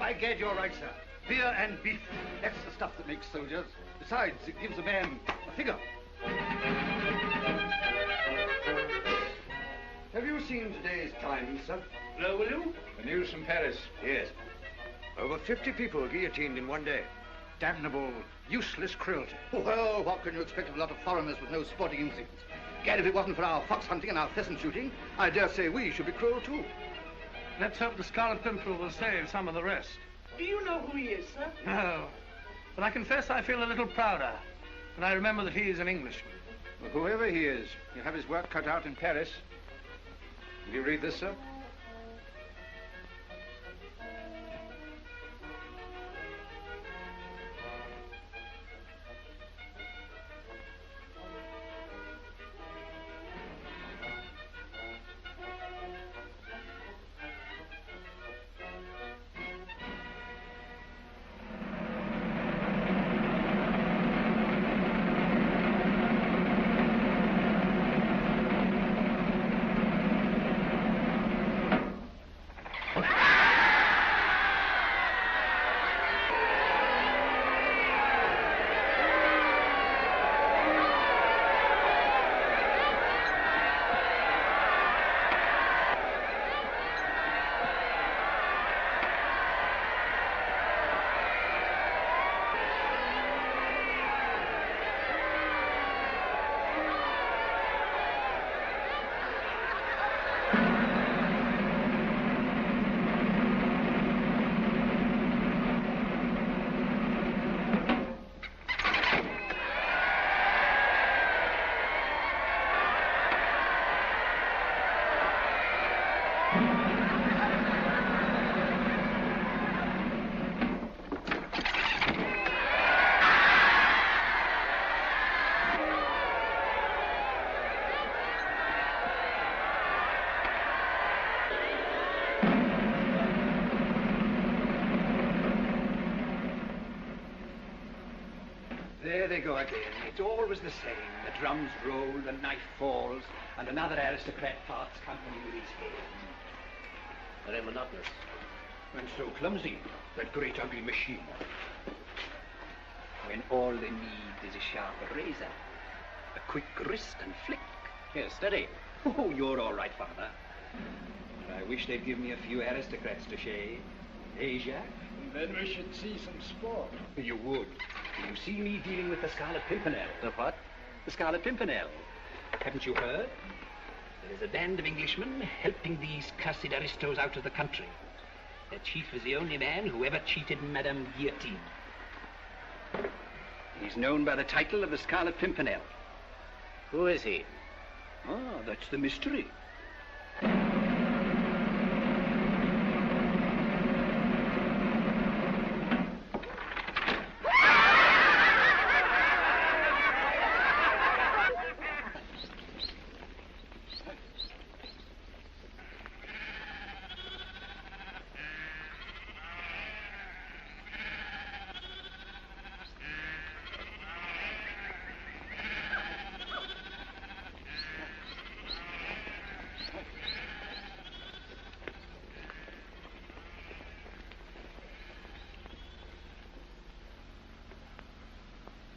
By gad, you're right, sir. Beer and beef, that's the stuff that makes soldiers. Besides, it gives a man a figure. Have you seen today's Times, sir? No, will you? The news from Paris. Yes. Over 50 people guillotined in one day. Damnable, useless cruelty. Well, what can you expect of a lot of foreigners with no sporting instincts? Gad, if it wasn't for our fox hunting and our pheasant shooting, I dare say we should be cruel too. Let's hope the Scarlet Pimpernel will save some of the rest. Do you know who he is, sir? No, but I confess I feel a little prouder when I remember that he is an Englishman. Well, whoever he is, he'll have his work cut out in Paris. Will you read this, sir? There they go again. It's always the same. The drums roll, the knife falls, and another aristocrat parts company with his head. Very monotonous. And so clumsy, that great ugly machine. When all they need is a sharp razor, a quick wrist and flick. Here, steady. Oh, you're all right, Father. But I wish they'd give me a few aristocrats to shave. Eh, Jacques? Then we should see some sport. You would. You see me dealing with the Scarlet Pimpernel. The what? The Scarlet Pimpernel. Haven't you heard? There is a band of Englishmen helping these cursed aristos out of the country. Their chief is the only man who ever cheated Madame Guillotine. He's known by the title of the Scarlet Pimpernel. Who is he? Ah, that's the mystery.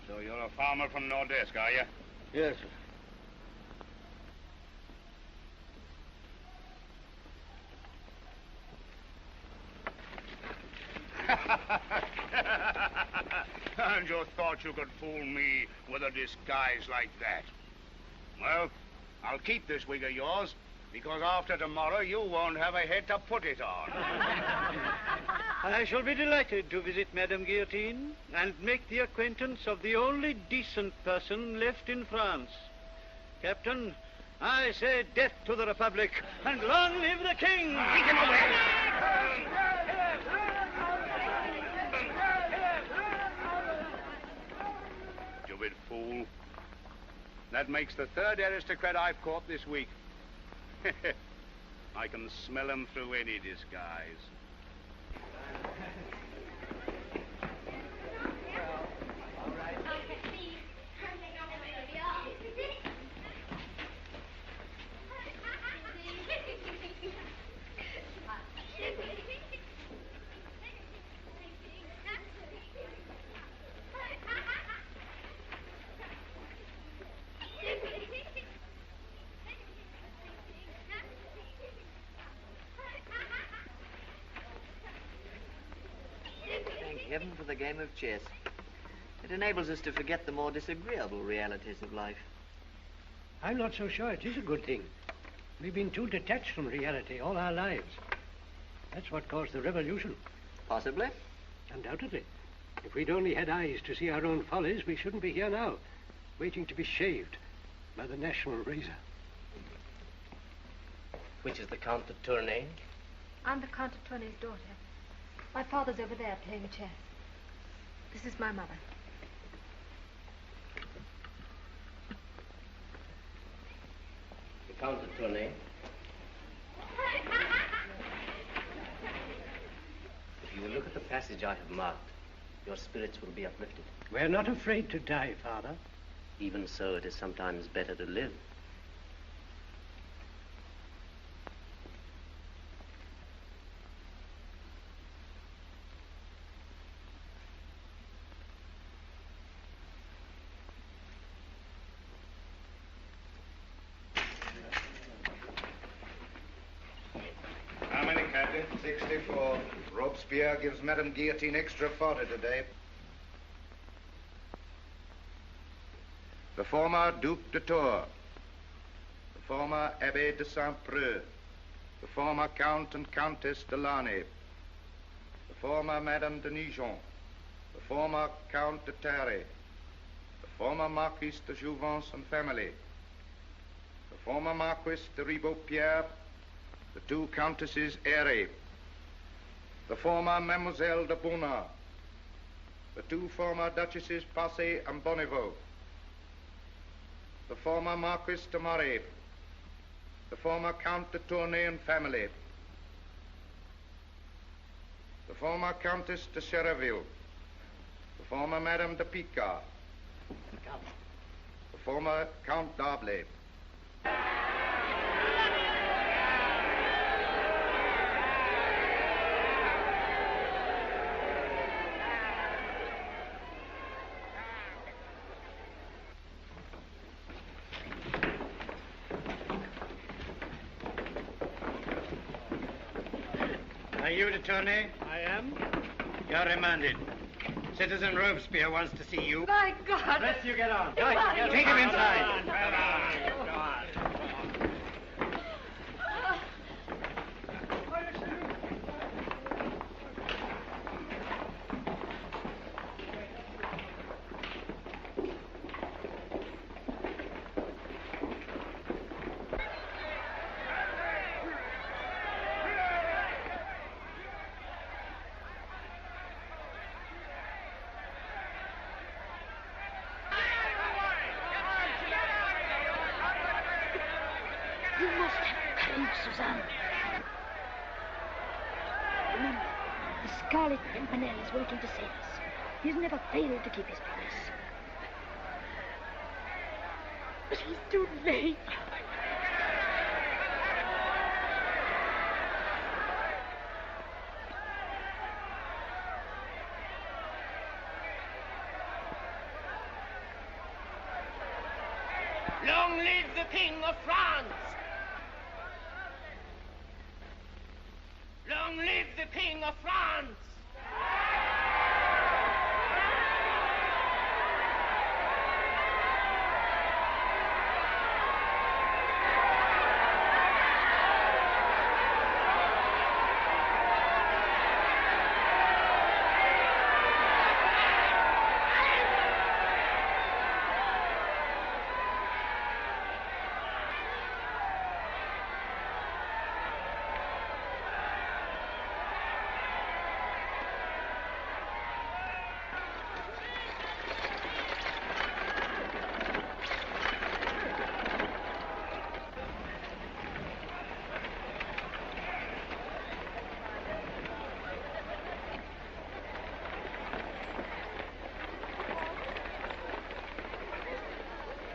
So you're a farmer from Nordesk, are you? Yes, sir. And you thought you could fool me with a disguise like that? Well, I'll keep this wig of yours, because after tomorrow you won't have a head to put it on. I shall be delighted to visit Madame Guillotine and make the acquaintance of the only decent person left in France. Captain, I say death to the Republic, and long live the King! Take him away! Stupid fool. That makes the third aristocrat I've caught this week. I can smell him through any disguise. heaven for the game of chess. It enables us to forget the more disagreeable realities of life. I'm not so sure it is a good thing. We've been too detached from reality all our lives. That's what caused the revolution. Possibly. Undoubtedly. If we'd only had eyes to see our own follies, we shouldn't be here now, waiting to be shaved by the national razor. Which is the Count de Tournay? I'm the Count de Tournay's daughter. My father's over there playing chess. This is my mother. The Count de Tournay. If you will look at the passage I have marked, your spirits will be uplifted. We're not afraid to die, Father. Even so, it is sometimes better to live. How many, Captain? 64. Robespierre gives Madame Guillotine extra fodder today. The former Duc de Tours. The former Abbé de Saint-Preux. The former Count and Countess de Larnay. The former Madame de Nijon. The former Count de Terre. The former Marquis de Jouvence and family. The former Marquis de Ribeaupierre. The two Countesses Airy, the former Mademoiselle de Bonnard, the two former Duchesses Passy and Bonneveau, the former Marquis de Moray, the former Count de Tournay and family, the former Countess de Chereville, the former Madame de Picard, the former Count d'Arblay. Are you de Tournay? I am. You're remanded. Citizen Robespierre wants to see you. My God! Let's you get on. Go Take him inside. You must have courage, Suzanne. Remember, the Scarlet Pimpernel is waiting to save us. He's never failed to keep his promise. But he's too late. Long live the King of France! Long live the King of France!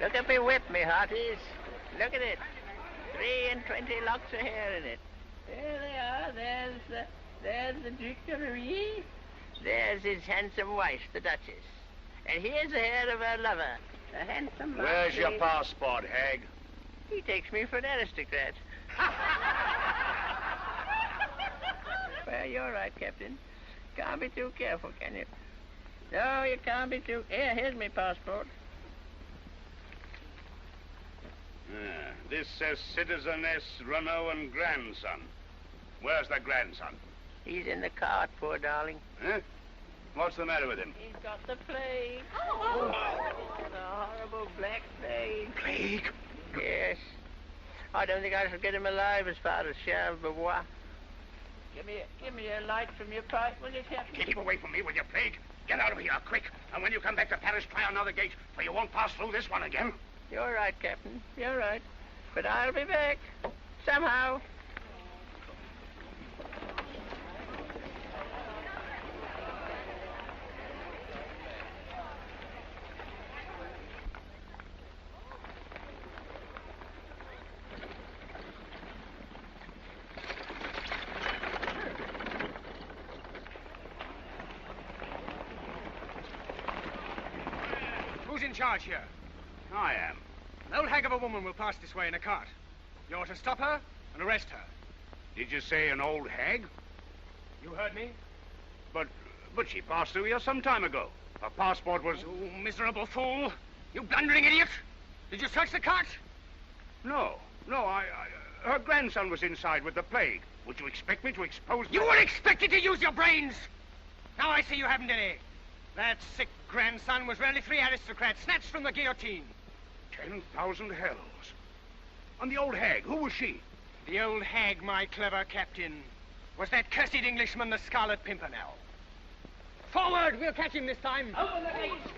Look at me whip, me hearties. Look at it. 23 locks of hair in it. There they are. There's the Duc de Louis. There's his handsome wife, the Duchess. And here's the hair of her lover, the handsome Where's your Marquis. passport, hag? He takes me for an aristocrat. Well, you're right, Captain. Can't be too careful, can you? No, you can't be too... Here's my passport. This says Citizeness Renault and grandson. Where's the grandson? He's in the cart, poor darling. Huh? What's the matter with him? He's got the plague. Oh, the horrible black plague. Plague? Yes. I don't think I shall get him alive as far as Charleroi. Give me a light from your pipe, will you, Captain? Keep away from me, will you, plague? Get out of here, quick. And when you come back to Paris, try another gate, for you won't pass through this one again. You're right, Captain. You're right. But I'll be back. Somehow. Who's in charge here? I am. An old hag of a woman will pass this way in a cart. You're to stop her and arrest her. Did you say an old hag? You heard me? But she passed through here some time ago. Her passport was... You miserable fool! You blundering idiot! Did you search the cart? No, her grandson was inside with the plague. Would you expect me to expose... You were expected to use your brains! Now I see you haven't any. That sick grandson was really 3 aristocrats snatched from the guillotine. 10,000 hells. And the old hag, who was she? The old hag, my clever captain, was that cursed Englishman, the Scarlet Pimpernel. Forward! We'll catch him this time. Open the gates!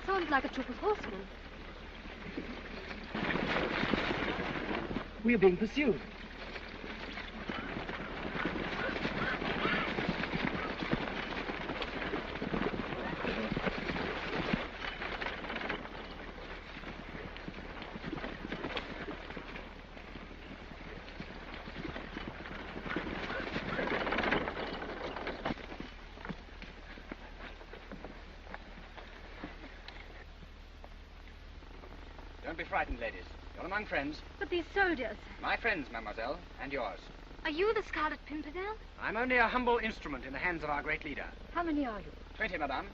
Sounds like a troop of horsemen. We're being pursued. Don't be frightened, ladies. You're among friends. But these soldiers... My friends, mademoiselle, and yours. Are you the Scarlet Pimpernel? I'm only a humble instrument in the hands of our great leader. How many are you? 20, madame.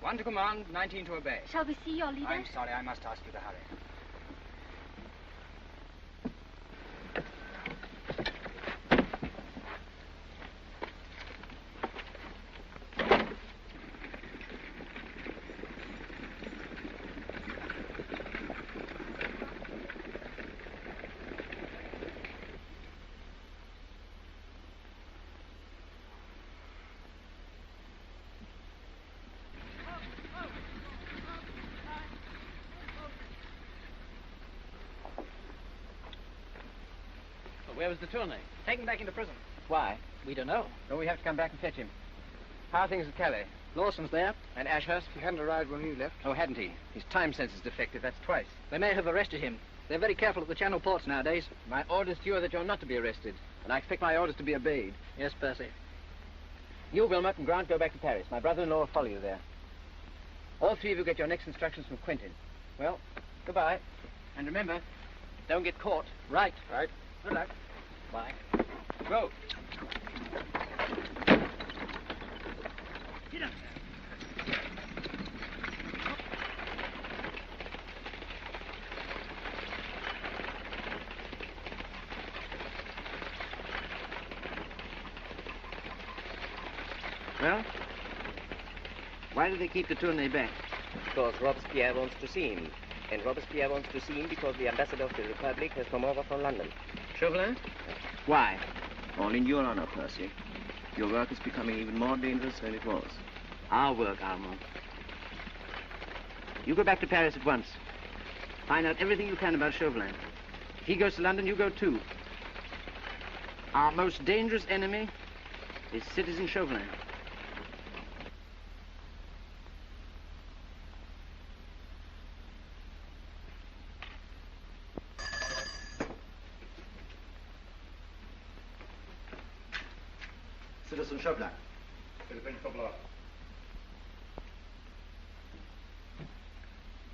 1 to command, 19 to obey. Shall we see your leader? I'm sorry, I must ask you to hurry. Where was the Tournay? Taken back into prison. Why? We don't know. Well, we have to come back and fetch him. How are things at Calais? Lawson's there. And Ashurst? He hadn't arrived when we left. Oh, hadn't he? His time sense is defective. That's twice. They may have arrested him. They're very careful at the Channel ports nowadays. My orders to you are that you're not to be arrested. And I expect my orders to be obeyed. Yes, Percy. You, Wilmot, and Grant go back to Paris. My brother-in-law will follow you there. All 3 of you get your next instructions from Quentin. Well, goodbye. And remember, don't get caught. Right. Right. Good luck. Bye. Go. Get up, Well, why do they keep the Tournay back? Because Robespierre wants to see him. And Robespierre wants to see him because the ambassador of the Republic has come over from London. Chauvelin? Why? All in your honor, Percy. Your work is becoming even more dangerous than it was. Our work, Armand. You go back to Paris at once. Find out everything you can about Chauvelin. If he goes to London, you go too. Our most dangerous enemy is Citizen Chauvelin. Citizen Chauvelin.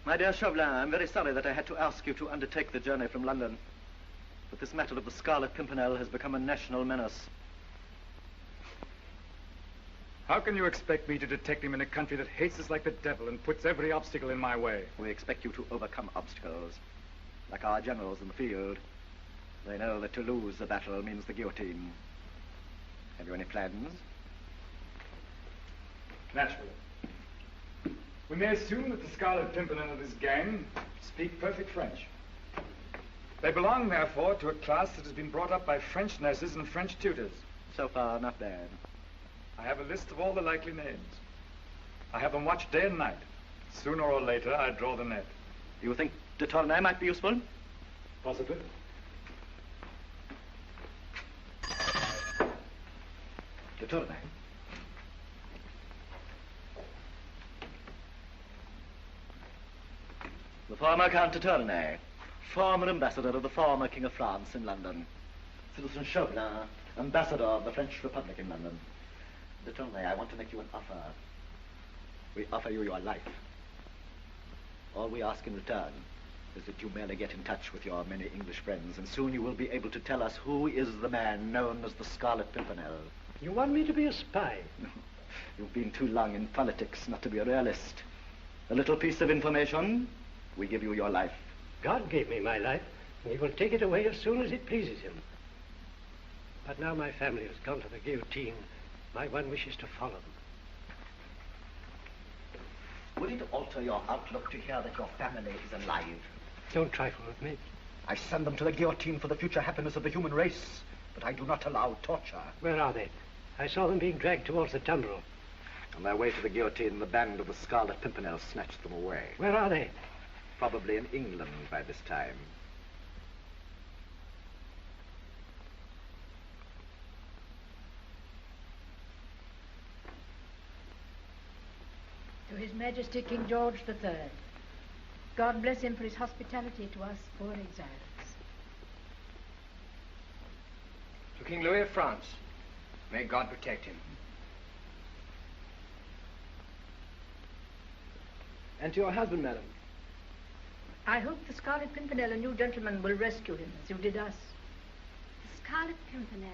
My dear Chauvelin, I'm very sorry that I had to ask you to undertake the journey from London. But this matter of the Scarlet Pimpernel has become a national menace. How can you expect me to detect him in a country that hates us like the devil and puts every obstacle in my way? We expect you to overcome obstacles, like our generals in the field. They know that to lose the battle means the guillotine. Have you any plans? Naturally. We may assume that the Scarlet Pimpernel and his gang speak perfect French. They belong, therefore, to a class that has been brought up by French nurses and French tutors. So far, not bad. I have a list of all the likely names. I have them watched day and night. Sooner or later, I draw the net. You think de Tournay might be useful? Possibly. De Tournay. The former Count de Tournay, former ambassador of the former King of France in London. Citizen Chauvelin, ambassador of the French Republic in London. De Tournay, I want to make you an offer. We offer you your life. All we ask in return is that you merely get in touch with your many English friends, and soon you will be able to tell us who is the man known as the Scarlet Pimpernel. You want me to be a spy? You've been too long in politics not to be a realist. A little piece of information, we give you your life. God gave me my life, and he will take it away as soon as it pleases him. But now my family has gone to the guillotine. My one wish is to follow them. Would it alter your outlook to hear that your family is alive? Don't trifle with me. I send them to the guillotine for the future happiness of the human race, but I do not allow torture. Where are they? I saw them being dragged towards the tumbrel. On their way to the guillotine, the band of the Scarlet Pimpernel snatched them away. Where are they? Probably in England by this time. To His Majesty King George III. God bless him for his hospitality to us poor exiles. To King Louis of France. May God protect him. And to your husband, madam. I hope the Scarlet Pimpernel and you gentlemen will rescue him as you did us. The Scarlet Pimpernel.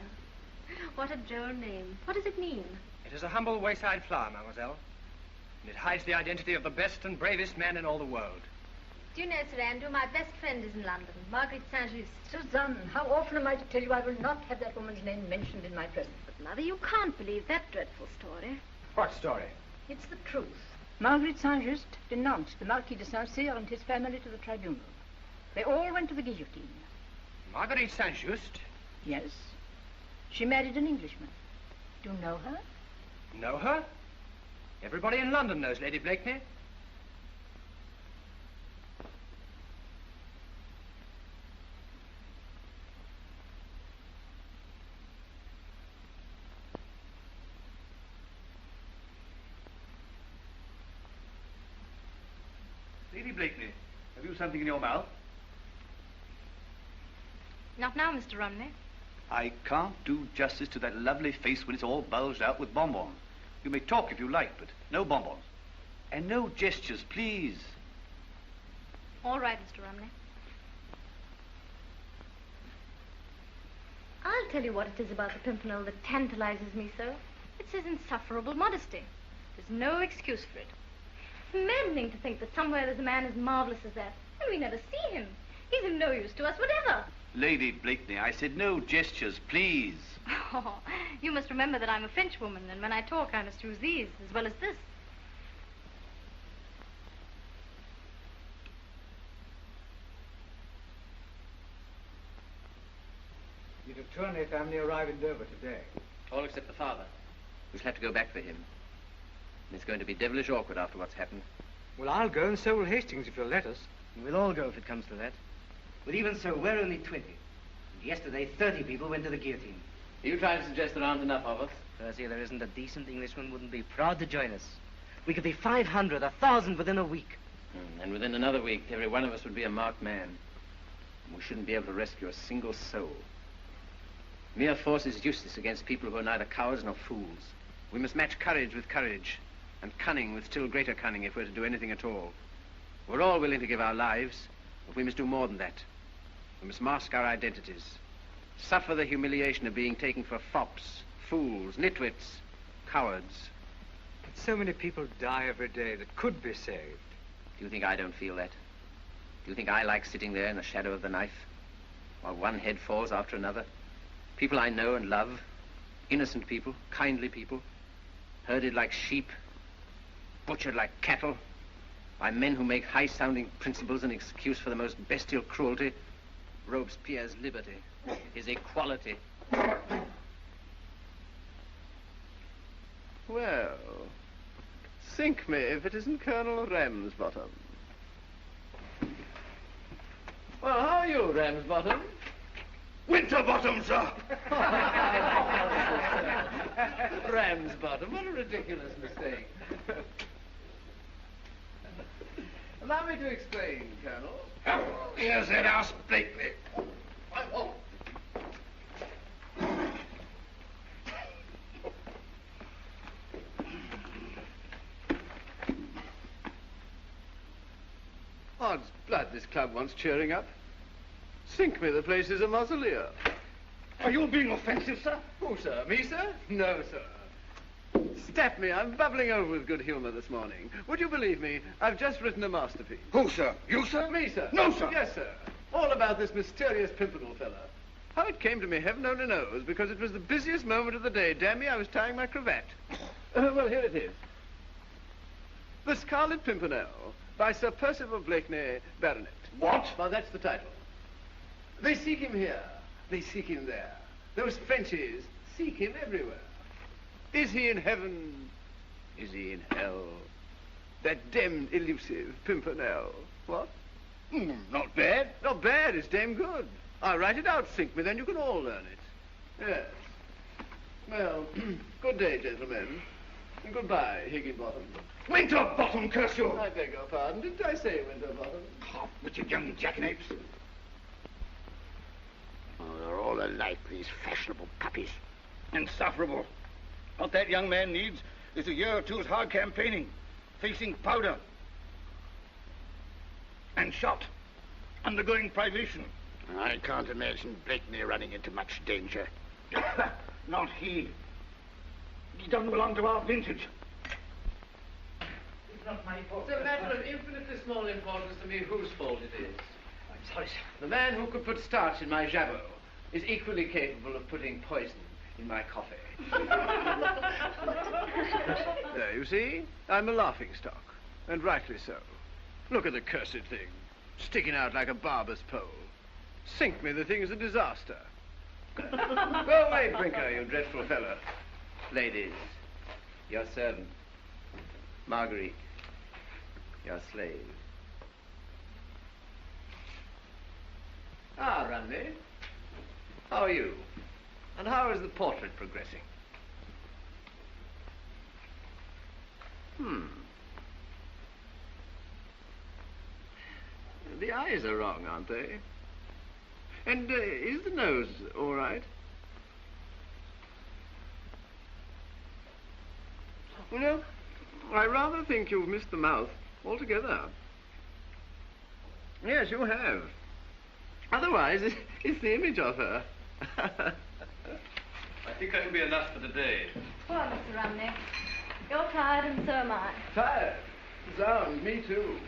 What a droll name. What does it mean? It is a humble wayside flower, mademoiselle. And it hides the identity of the best and bravest man in all the world. Do you know, Sir Andrew, my best friend is in London, Margaret Saint-Just. Suzanne, how often am I to tell you I will not have that woman's name mentioned in my presence? But, Mother, you can't believe that dreadful story. What story? It's the truth. Margaret Saint-Just denounced the Marquis de Saint-Cyr and his family to the tribunal. They all went to the guillotine. Marguerite Saint-Just? Yes. She married an Englishman. Do you know her? Know her? Everybody in London knows Lady Blakeney. Lady Blakeney, have you something in your mouth? Not now, Mr. Rumney. I can't do justice to that lovely face when it's all bulged out with bonbons. You may talk if you like, but no bonbons. And no gestures, please. All right, Mr. Rumney. I'll tell you what it is about the Pimpernel that tantalizes me so. It's his insufferable modesty. There's no excuse for it. It's maddening to think that somewhere there's a man as marvelous as that, and we never see him. He's of no use to us whatever. Lady Blakeney, I said no gestures, please. Oh, you must remember that I'm a Frenchwoman, and when I talk, I must use these as well as this. The de Tournay family arrive in Dover today. All except the father. We shall have to go back for him. And it's going to be devilish awkward after what's happened. Well, I'll go, and so will Hastings, if you'll let us. We'll all go if it comes to that. But even so, we're only 20. And yesterday, 30 people went to the guillotine. Are you trying to suggest there aren't enough of us? Percy, there isn't a decent Englishman wouldn't be proud to join us. We could be 500, 1,000 within a week. And within another week, every one of us would be a marked man. And we shouldn't be able to rescue a single soul. Mere force is useless against people who are neither cowards nor fools. We must match courage with courage, and cunning with still greater cunning if we're to do anything at all. We're all willing to give our lives, but we must do more than that. We must mask our identities, suffer the humiliation of being taken for fops, fools, nitwits, cowards. But so many people die every day that could be saved. Do you think I don't feel that? Do you think I like sitting there in the shadow of the knife, while one head falls after another? People I know and love, innocent people, kindly people, herded like sheep, butchered like cattle, by men who make high-sounding principles an excuse for the most bestial cruelty. Robespierre's liberty, his equality. Well, sink me if it isn't Colonel Ramsbottom. Well, how are you, Ramsbottom? Winterbottom, sir. Ramsbottom, what a ridiculous mistake. Allow me to explain, Colonel. Here's that house, Blakeney. Oh. Odds blood, this club wants cheering up. Sink me, the place is a mausoleum. Are you being offensive, sir? Who, sir? Me, sir? No, sir. Stap me, I'm bubbling over with good humor this morning. Would you believe me? I've just written a masterpiece. Who, sir? You, sir? Me, sir. No, sir. Yes, sir. All about this mysterious Pimpernel fella. How it came to me, heaven only knows, because it was the busiest moment of the day. Damn me, I was tying my cravat. Well, here it is. The Scarlet Pimpernel, by Sir Percival Blakeney, Baronet. What? Well, that's the title. They seek him here. They seek him there. Those Frenchies seek him everywhere. Is he in heaven? Is he in hell? That damned elusive Pimpernel. What? Not bad. Not bad, it's damn good. I'll write it out, sink me, then you can all learn it. Yes. Well, good day, gentlemen. And goodbye, Higginbottom. Winterbottom, curse you! I beg your pardon. Didn't I say Winterbottom? Hop with your young jackanapes. Oh, they're all alike, these fashionable puppies. Insufferable. What that young man needs is a year or two's hard campaigning, facing powder and shot, undergoing privation. I can't imagine Blakeney running into much danger. Not he. He doesn't belong to our vintage. It's not my fault. It's a matter of infinitely small importance to me whose fault it is. I'm sorry, sir. The man who could put starch in my jabot is equally capable of putting poison in my coffee. There, you see? I'm a laughing stock. And rightly so. Look at the cursed thing. Sticking out like a barber's pole. Sink me, the thing is a disaster. Go away, Brinker, you dreadful fellow. Ladies, your servant. Marguerite, your slave. Ah, Runley. How are you? And how is the portrait progressing? The eyes are wrong, aren't they? And is the nose all right? You know, I rather think you've missed the mouth altogether. Yes, you have. Otherwise, it's the image of her. I think that'll be enough for today. Poor Mr. Rumney. You're tired and so am I. Tired? Zounds, me too.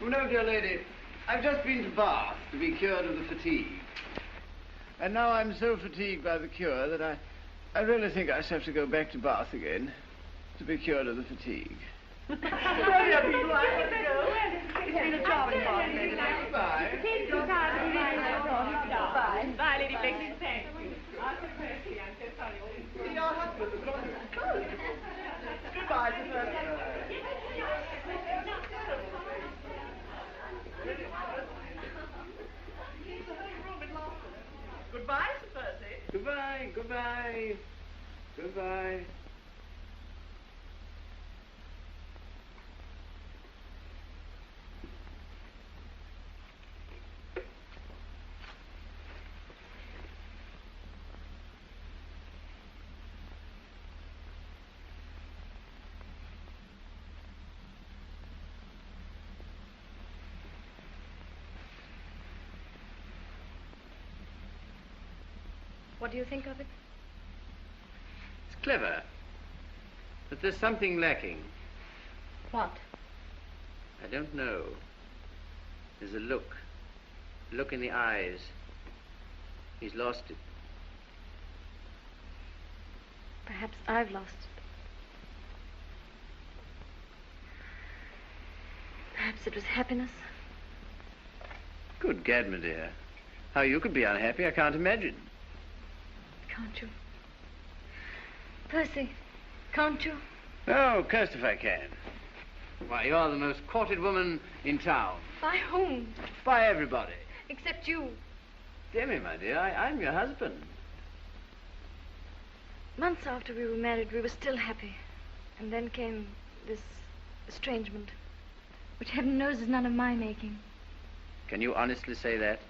You know, dear lady, I've just been to Bath to be cured of the fatigue. And now I'm so fatigued by the cure that I really think I shall have to go back to Bath again to be cured of the fatigue. It's been a charming party. Goodbye. Bye. Bye, Lady Blakely. Thank you. Arthur Percy, I'm so sorry. See your husband. Goodbye, Sir Percy. Goodbye, Sir Percy. Goodbye, goodbye, goodbye. What do you think of it? It's clever. But there's something lacking. What? I don't know. There's a look. A look in the eyes. He's lost it. Perhaps I've lost it. Perhaps it was happiness. Good gad, my dear. How you could be unhappy, I can't imagine. Can't you? Percy, can't you? Oh, cursed if I can. Why, you're the most courted woman in town. By whom? By everybody. Except you. Dear me, my dear, I'm your husband. Months after we were married, we were still happy. And then came this estrangement, which heaven knows is none of my making. Can you honestly say that?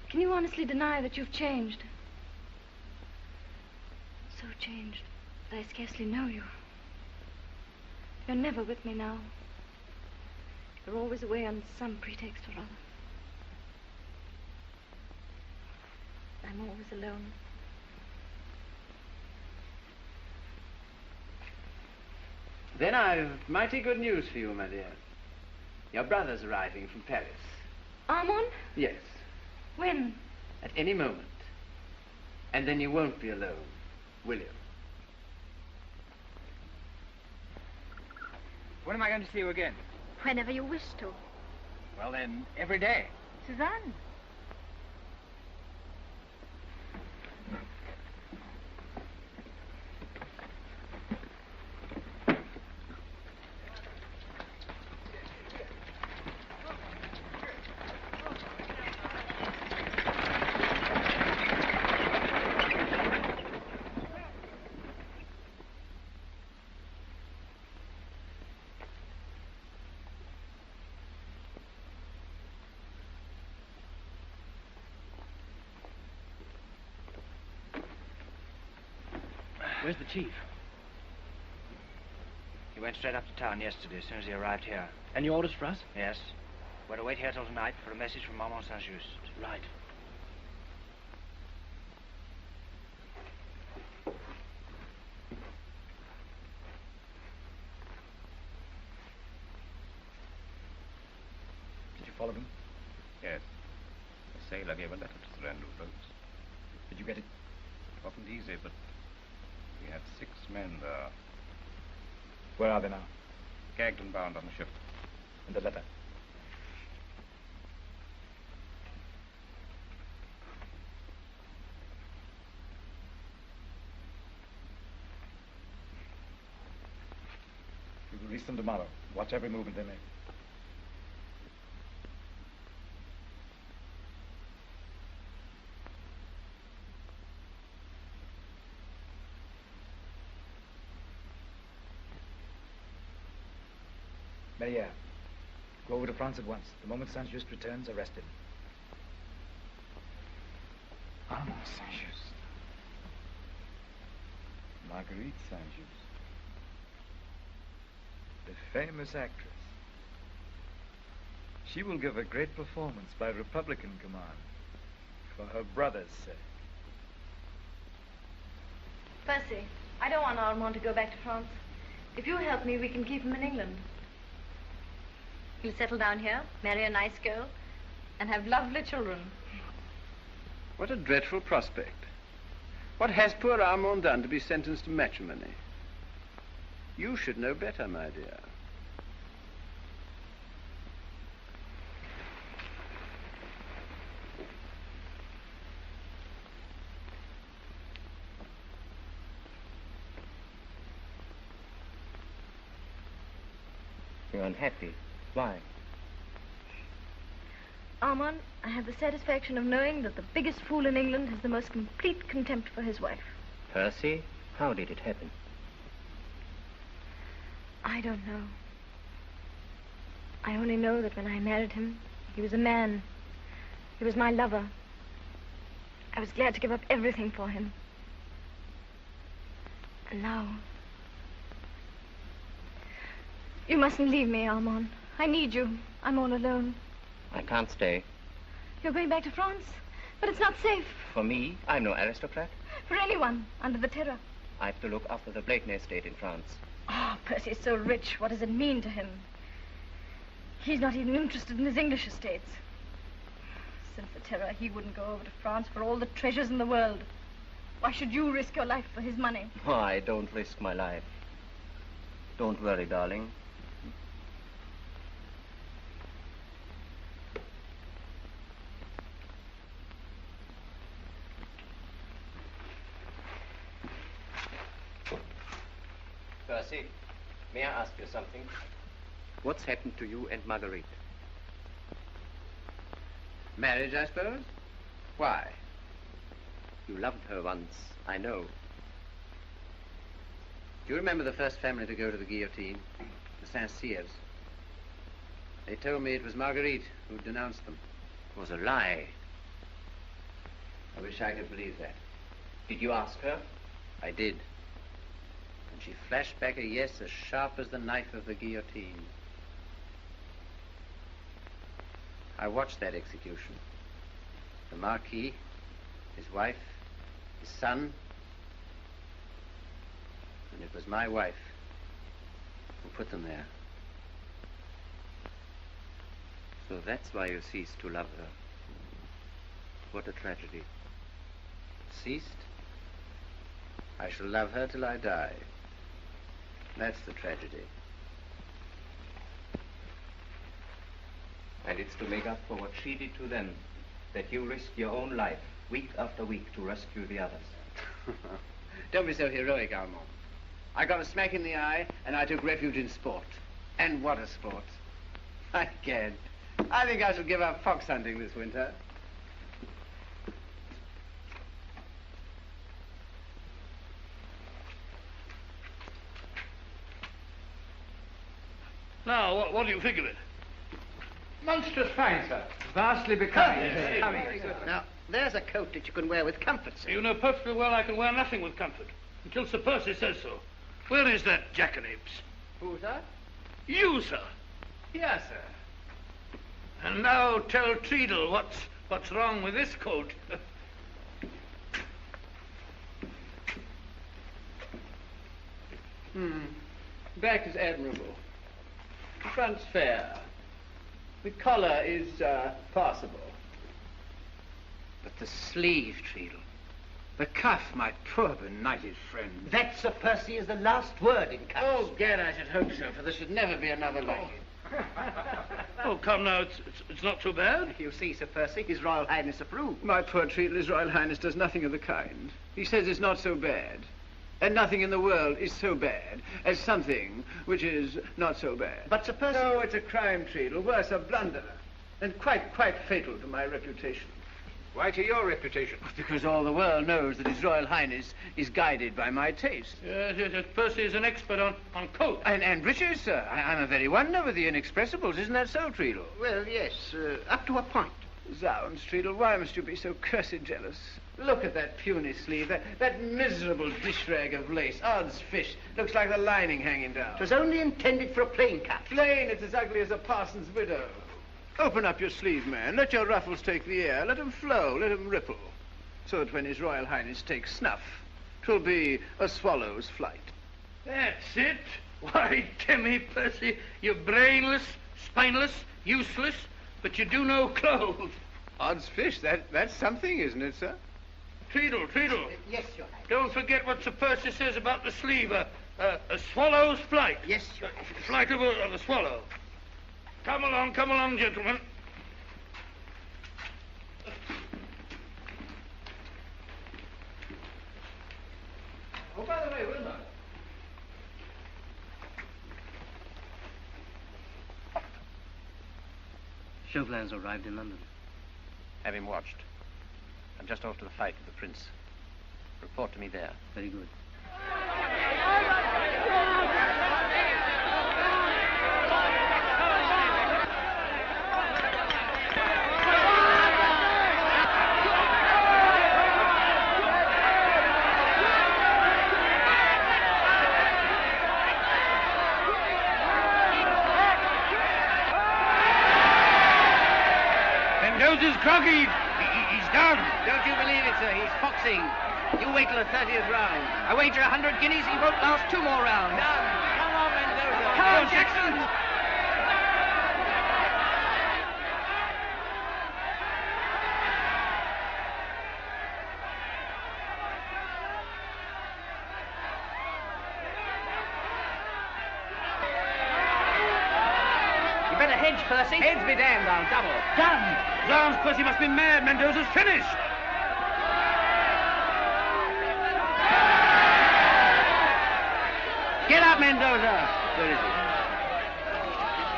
Can you honestly deny that you've changed? So changed that I scarcely know you. You're never with me now. You're always away on some pretext or other. I'm always alone. Then I've mighty good news for you, my dear. Your brother's arriving from Paris. Armand? Yes, When? at any moment. And then you won't be alone, will you? When am I going to see you again? Whenever you wish to. Well, then, every day. Suzanne. Where's the chief? He went straight up to town yesterday as soon as he arrived here. Any orders for us? Yes. We're to wait here till tonight for a message from Maman Saint-Just. Right. Did you follow them? Yes. A sailor gave a letter to the Randall boats. Did you get it? It wasn't easy, but we had 6 men there. Where are they now? Gagged and bound on the ship. And the letter? We will release them tomorrow. Watch every movement they make. Maria, go over to France at once. The moment Saint-Just returns, arrest him. Armand Saint-Just. Marguerite Saint-Just. The famous actress. She will give a great performance by Republican command for her brother's sake. Percy, I don't want Armand to go back to France. If you help me, we can keep him in England. He'll settle down here, marry a nice girl, and have lovely children. What a dreadful prospect. What has poor Armand done to be sentenced to matrimony? You should know better, my dear. You're unhappy. Why? Armand, I have the satisfaction of knowing that the biggest fool in England has the most complete contempt for his wife. Percy, how did it happen? I don't know. I only know that when I married him, he was a man. He was my lover. I was glad to give up everything for him. And now... You mustn't leave me, Armand. I need you. I'm all alone. I can't stay. You're going back to France? But it's not safe. For me, I'm no aristocrat. For anyone under the terror. I have to look after the Blakeney estate in France. Oh, Percy's so rich. What does it mean to him? He's not even interested in his English estates. Since the terror, he wouldn't go over to France for all the treasures in the world. Why should you risk your life for his money? Oh, I don't risk my life. Don't worry, darling. Percy, may I ask you something? What's happened to you and Marguerite? Marriage, I suppose? Why? You loved her once, I know. Do you remember the first family to go to the guillotine? The Saint-Cyrs. They told me it was Marguerite who denounced them. It was a lie. I wish I could believe that. Did you ask her? I did. And she flashed back a yes as sharp as the knife of the guillotine. I watched that execution. The Marquis, his wife, his son, and it was my wife who put them there. So that's why you ceased to love her. What a tragedy. Ceased? I shall love her till I die. That's the tragedy. And it's to make up for what she did to them, that you risked your own life, week after week, to rescue the others. Don't be so heroic, Armand. I got a smack in the eye, and I took refuge in sport. And what a sport. I can't. I think I shall give up fox hunting this winter. Now, what do you think of it? Monstrous fine, sir. Vastly becoming. Now, there's a coat that you can wear with comfort, sir. You know perfectly well I can wear nothing with comfort, until Sir Percy says so. Where is that jackanapes? Who, sir? You, sir. Yes, sir. And now tell Treadle what's wrong with this coat. Back is admirable. Front's fair. The collar is passable. But the sleeve, Treadle. The cuff, my poor benighted friend. That, Sir Percy, is the last word in cuffs. Oh, gad, I should hope so, for there should never be another like it. Oh, come now, it's not too bad. You see, Sir Percy, His Royal Highness approves. My poor Treadle, His Royal Highness does nothing of the kind. He says it's not so bad. And nothing in the world is so bad as something which is not so bad. But, Sir Percy... No, it's a crime, Treadle, worse, a blunder. And quite fatal to my reputation. Why to your reputation? Because all the world knows that His Royal Highness is guided by my taste. Yes, Percy is an expert on coats. And riches, sir. I'm a very wonder with the inexpressibles. Isn't that so, Treadle? Well, yes, up to a point. Zounds, Treadle, why must you be so cursed jealous? Look at that puny sleeve, that miserable dish rag of lace. Odds fish, looks like the lining hanging down. It was only intended for a plain cut. Plain, it's as ugly as a parson's widow. Open up your sleeve, man. Let your ruffles take the air. Let them flow, let them ripple. So that when His Royal Highness takes snuff, 'twill be a swallow's flight. That's it. Why, Timmy, Percy, you're brainless, spineless, useless, but you do know clothes. Odds fish, that's something, isn't it, sir? Treadle. Yes, Your Highness. Don't forget what Sir Percy says about the sleeve. A swallow's flight. Yes, Your Highness. Flight of a swallow. Come along, gentlemen. Oh, by the way, Wilma. Chauvelin's arrived in London. Have him watched. I'm just off to the fight with the prince. Report to me there. Very good. Mendoza's groggy. He's down. Don't you believe it, sir. He's foxing. You wait till the 30th round. I wager 100 guineas he won't last 2 more rounds. Done. Come on, Mendoza. Come on, Jackson. You better hedge, Percy. Heads be damned, I'll double. Done. Lance, Percy must be mad. Mendoza's finished. Get up, Mendoza. Where is he?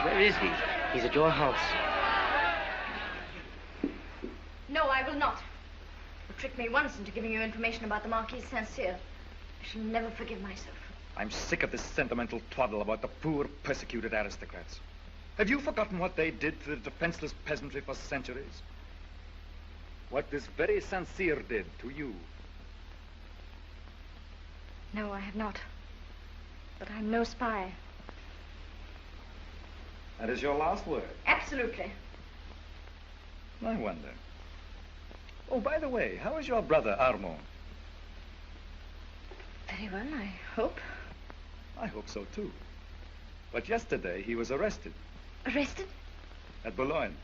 Where is he? He's at your house. No, I will not. You tricked me once into giving you information about the Marquis de Saint-Cyr. I shall never forgive myself. I'm sick of this sentimental twaddle about the poor, persecuted aristocrats. Have you forgotten what they did to the defenseless peasantry for centuries? What this very Saint-Cyr did to you? No, I have not. But I'm no spy. That is your last word? Absolutely. I wonder. Oh, by the way, how is your brother, Armand? Very well, I hope. I hope so, too. But yesterday, he was arrested. Arrested? At Boulogne.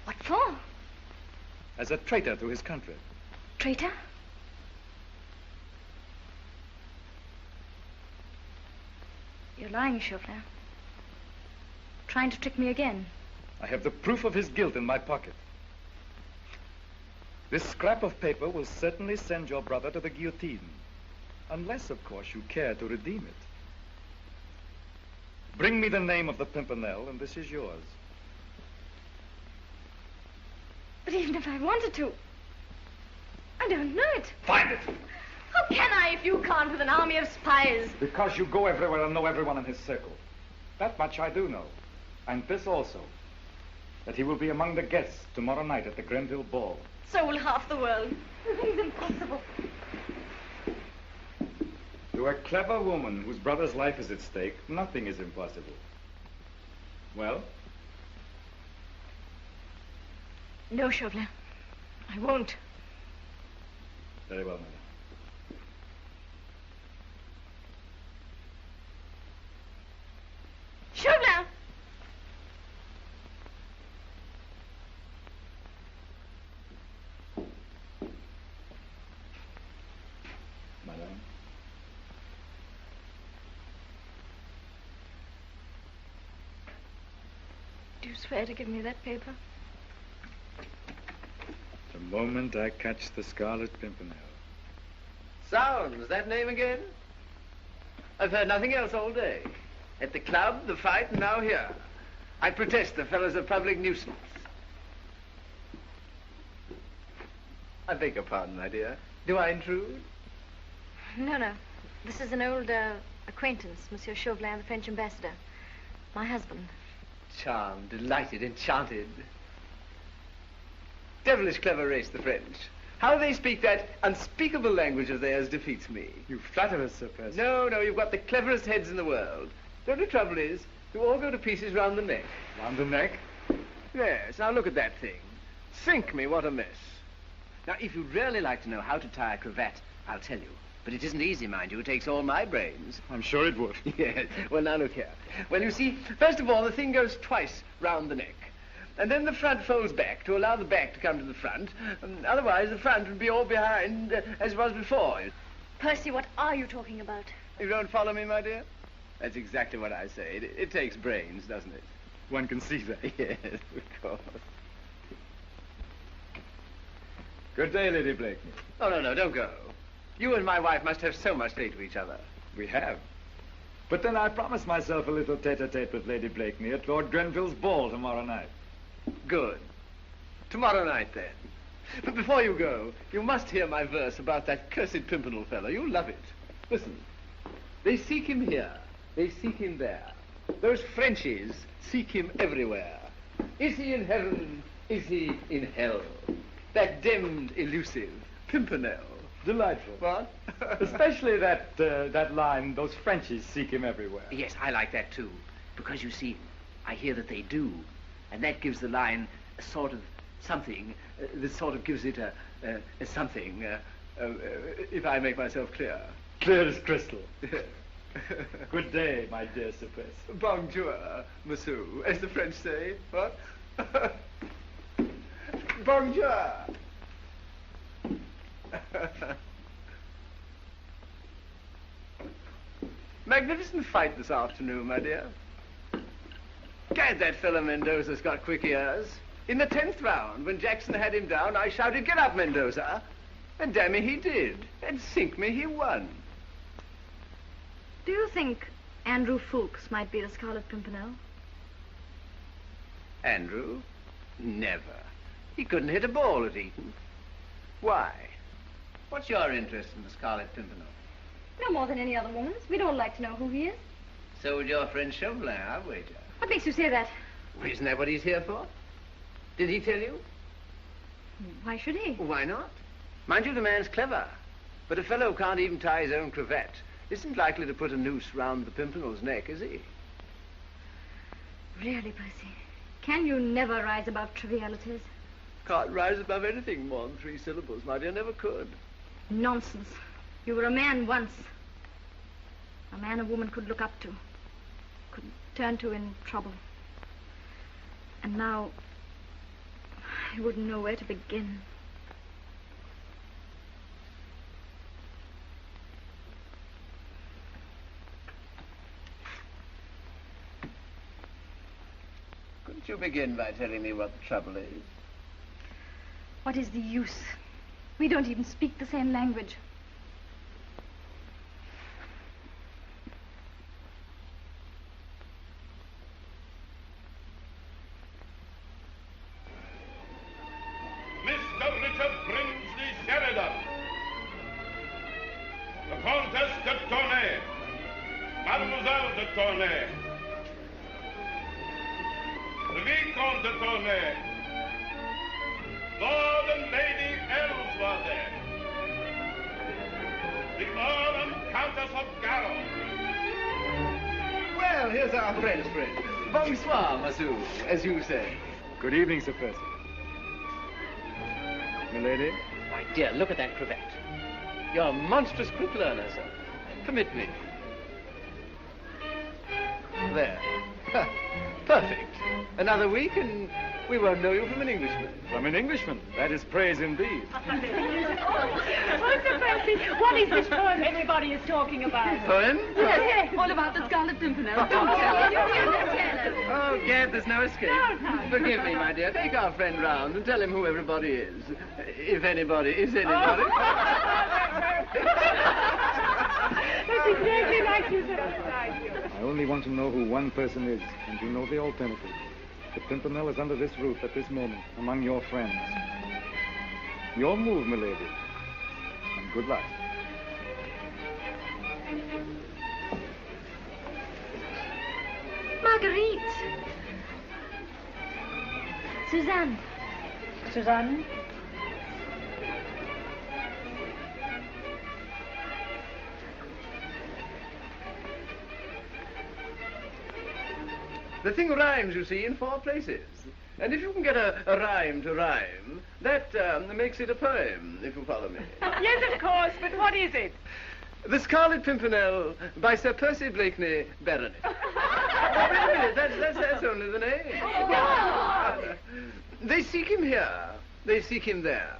What for? As a traitor to his country. Traitor? You're lying, Chauvelin. Trying to trick me again. I have the proof of his guilt in my pocket. This scrap of paper will certainly send your brother to the guillotine. Unless, of course, you care to redeem it. Bring me the name of the Pimpernel, and this is yours. But even if I wanted to, I don't know it. Find it! How can I if you can't with an army of spies? Because you go everywhere and know everyone in his circle. That much I do know. And this also. That he will be among the guests tomorrow night at the Grenville Ball. So will half the world. The thing's impossible. To a clever woman whose brother's life is at stake, nothing is impossible. Well? No, Chauvelin. I won't. Very well, madam. Chauvelin! Madame. Do you swear to give me that paper? The moment I catch the Scarlet Pimpernel. Sounds, that name again? I've heard nothing else all day. At the club, the fight, and now here. I protest the fellow's a public nuisance. I beg your pardon, my dear. Do I intrude? No. This is an old acquaintance, Monsieur Chauvelin, the French ambassador. My husband. Charmed, delighted, enchanted. Devilish clever race, the French. How they speak that unspeakable language of theirs defeats me. You flatter us, Sir Percy. No, you've got the cleverest heads in the world. The only trouble is, you all go to pieces round the neck. Round the neck? Yes, now look at that thing. Sink me, what a mess. Now, if you'd really like to know how to tie a cravat, I'll tell you. But it isn't easy, mind you. It takes all my brains. I'm sure it would. Yes. Well, now look here. Well, you see, first of all, the thing goes twice round the neck. and then the front folds back to allow the back to come to the front. Otherwise, the front would be all behind as it was before. Percy, what are you talking about? You don't follow me, my dear? That's exactly what I say. It takes brains, doesn't it? One can see that. Yes, of course. Good day, Lady Blakeney. Oh, no, don't go. You and my wife must have so much to say to each other. We have. But then I promised myself a little tete-a-tete with Lady Blakeney at Lord Grenville's ball tomorrow night. Good. Tomorrow night, then. But before you go, you must hear my verse about that cursed Pimpernel fellow. You'll love it. Listen. They seek him here. They seek him there. Those Frenchies seek him everywhere. Is he in heaven? Is he in hell? That demmed, elusive Pimpernel. Delightful. What? Especially that line, those Frenchies seek him everywhere. Yes, I like that too. Because you see, I hear that they do. And that gives the line a sort of something that sort of gives it a something, if I make myself clear. Clear as crystal. Good day, my dear Sir Percy. Bonjour, monsieur, as the French say. What? Bonjour. Magnificent fight this afternoon, my dear. Gad, that fellow Mendoza's got quick ears. In the 10th round, when Jackson had him down, I shouted, "Get up, Mendoza!" And damn me, he did. And sink me, he won. Do you think Andrew Fulks might be the Scarlet Pimpernel? Andrew? Never. He couldn't hit a ball at Eton. Why? What's your interest in the Scarlet Pimpernel? No more than any other woman's. We'd all like to know who he is. So would your friend Chauvelin, I wager. What makes you say that? Well, isn't that what he's here for? Did he tell you? Why should he? Why not? Mind you, the man's clever. But a fellow who can't even tie his own cravat isn't likely to put a noose round the Pimpernel's neck, is he? Really, Percy? Can you never rise above trivialities? Can't rise above anything more than 3 syllables, my dear. Never could. Nonsense. You were a man once. A man a woman could look up to. Could turn to in trouble. And now, I wouldn't know where to begin. Couldn't you begin by telling me what the trouble is? What is the use? We don't even speak the same language. Mr. Richard Brinsley Sheridan, the Comtesse de Tournay, Mademoiselle de Tournay, the Vicomte de Tournay, Lord and Lady Ellsworth, the Earl and Countess of Garrow. Well, here's our French friend. Bonsoir, monsieur, as you say. Good evening, Sir Percy. Milady? My dear, look at that cravat. You're a monstrous quick learner, sir. Permit me. There. Perfect. Another week and we won't know you from an Englishman. From an Englishman? That is praise indeed. Oh, Sir Percy, what is this poem everybody is talking about? Poem? Yes, all about the Scarlet Pimpernel. Don't tell us. Oh, Gad, there's no escape. Forgive me, my dear. Take our friend round and tell him who everybody is. If anybody is anybody. That's exactly like you, sir. I only want to know who one person is, and you know the alternative. The Pimpernel is under this roof at this moment, among your friends. Your move, milady. And good luck. Marguerite! Suzanne. Suzanne? The thing rhymes, you see, in 4 places. And if you can get a rhyme to rhyme, that makes it a poem, if you follow me. Yes, of course, but what is it? The Scarlet Pimpernel by Sir Percy Blakeney, Baronet. Oh, wait a minute, that's only the name. They seek him here, they seek him there.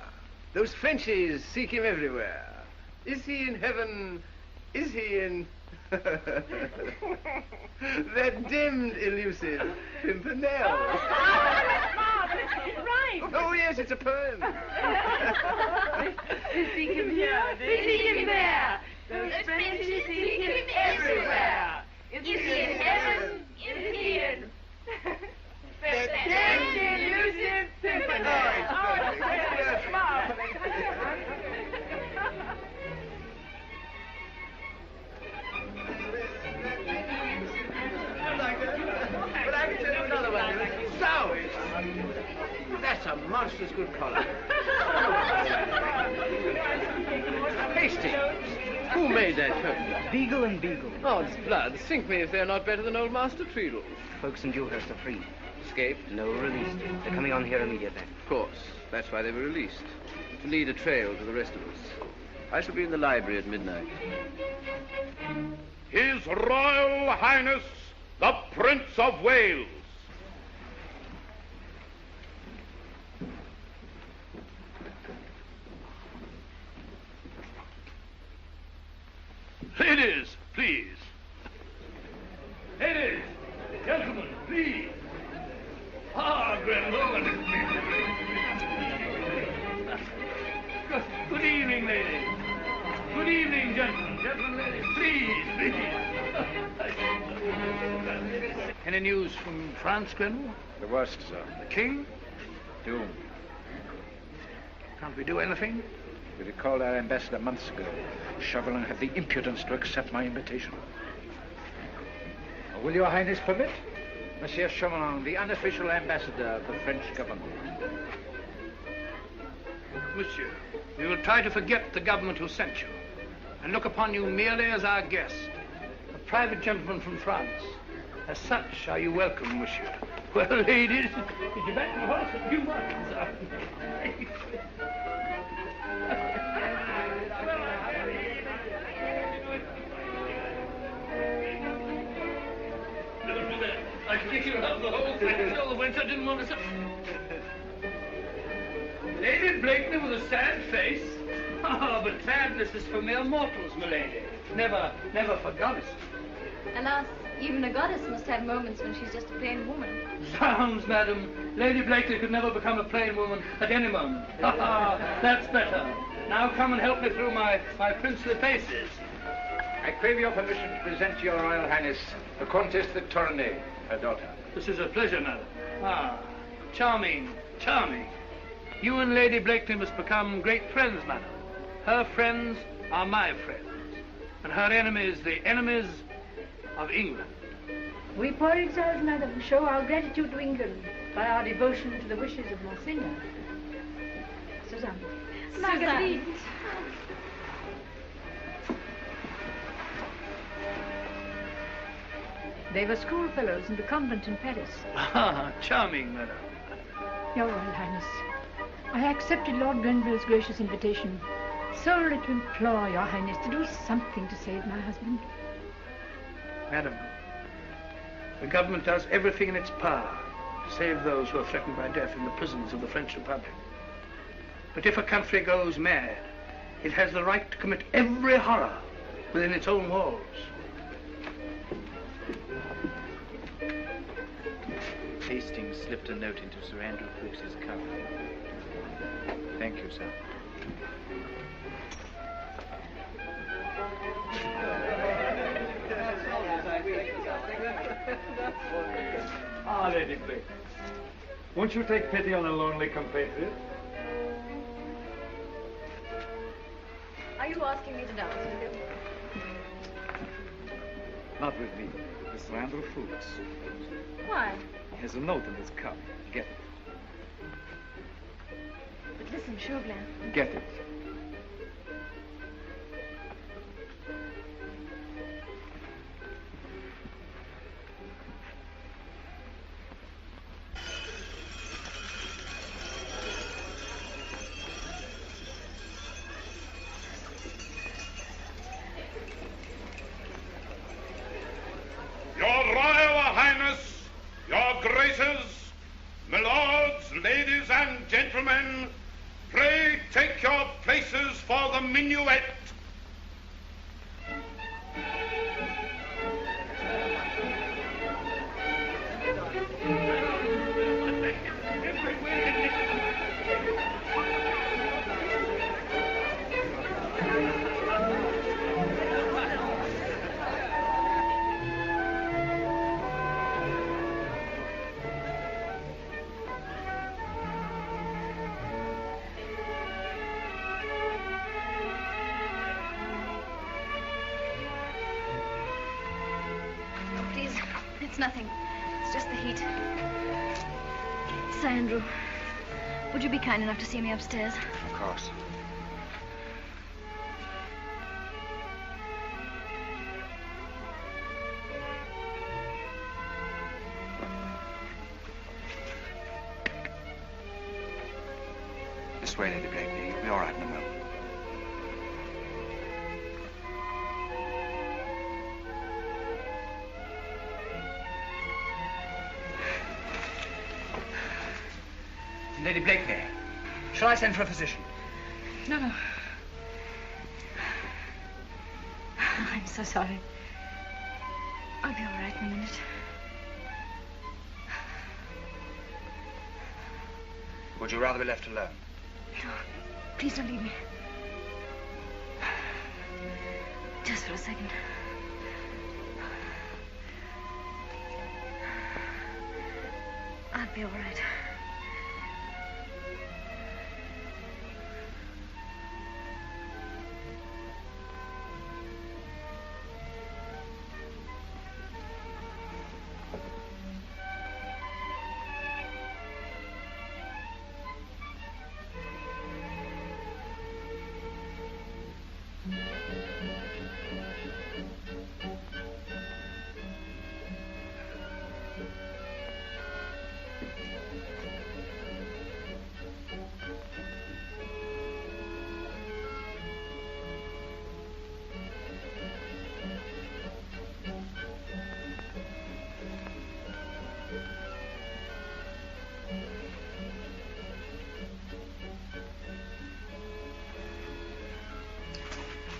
Those Frenchies seek him everywhere. Is he in heaven? Is he in... that dimmed, elusive Pimpernel. Right. Oh, yes, it's a poem. They seek him here, they seek him there. Those Frenchies seek him everywhere. Is he in heaven? Is he in... The dimmed, elusive Pimpernel. Oh, it's But I can tell you another one. So, that's a monstrous good collar. Hastings, who made that coat? Beagle and Beagle. Odds blood, sink me if they're not better than old Master Treadle. Folks in Dewhurst are free. Escaped? No, released. They're coming on here immediately. Of course. That's why they were released. To lead a trail to the rest of us. I shall be in the library at midnight. His Royal Highness, the Prince of Wales. Ladies, please. Ladies, gentlemen, please. Ah, Grandwoman. Good evening, ladies. Good evening, gentlemen. Gentlemen, ladies, please, please. Any news from France, Grenville? The worst, sir. The king? Doomed. Can't we do anything? We recalled our ambassador months ago. Chauvelin had the impudence to accept my invitation. Will your Highness permit? Monsieur Chauvelin, the unofficial ambassador of the French government. Monsieur, we will try to forget the government who sent you and look upon you merely as our guest, a private gentleman from France. As such, are you welcome, monsieur. Well, ladies, did you back the horse a few months? I think you'll have the whole thing. All the winter didn't want to... Lady Blakeney with a sad face. Ah, but sadness is for mere mortals, milady. Never for goddesses. Alas, even a goddess must have moments when she's just a plain woman. Zounds, madam. Lady Blakeney could never become a plain woman at any moment. Ah, that's better. Now come and help me through my princely paces. I crave your permission to present to your Royal Highness the Comtesse de Tournay, her daughter. This is a pleasure, madam. Ah, charming, charming. You and Lady Blakeney must become great friends, madam. Her friends are my friends, and her enemies the enemies of England. We poor exiles, madam, show our gratitude to England by our devotion to the wishes of Monseigneur. Suzanne. Marguerite. They were schoolfellows in the convent in Paris. Ah, charming, madam. Your Royal Highness, I accepted Lord Grenville's gracious invitation solely to implore your Highness to do something to save my husband. Madam, the government does everything in its power to save those who are threatened by death in the prisons of the French Republic. But if a country goes mad, it has the right to commit every horror within its own walls. Hastings slipped a note into Sir Andrew Ffoulkes's cuff. Thank you, sir. Ah, Lady Blakeney. Won't you take pity on a lonely compatriot? Are you asking me to dance with you? Not with me, with Sir Andrew Ffoulkes. Why? He has a note in his cuff. Get it. But listen, Chauvelin. Get it. places for the minuet. Please, it's nothing. It's just the heat. Sir Andrew, would you be kind enough to see me upstairs? Of course. This way, Lady Blakeney. You'll be all right in a moment. Lady Blakeney, shall I send for a physician? No, no. I'm so sorry. I'll be all right in a minute. Would you rather be left alone? No, please don't leave me. Just for a second. I'll be all right.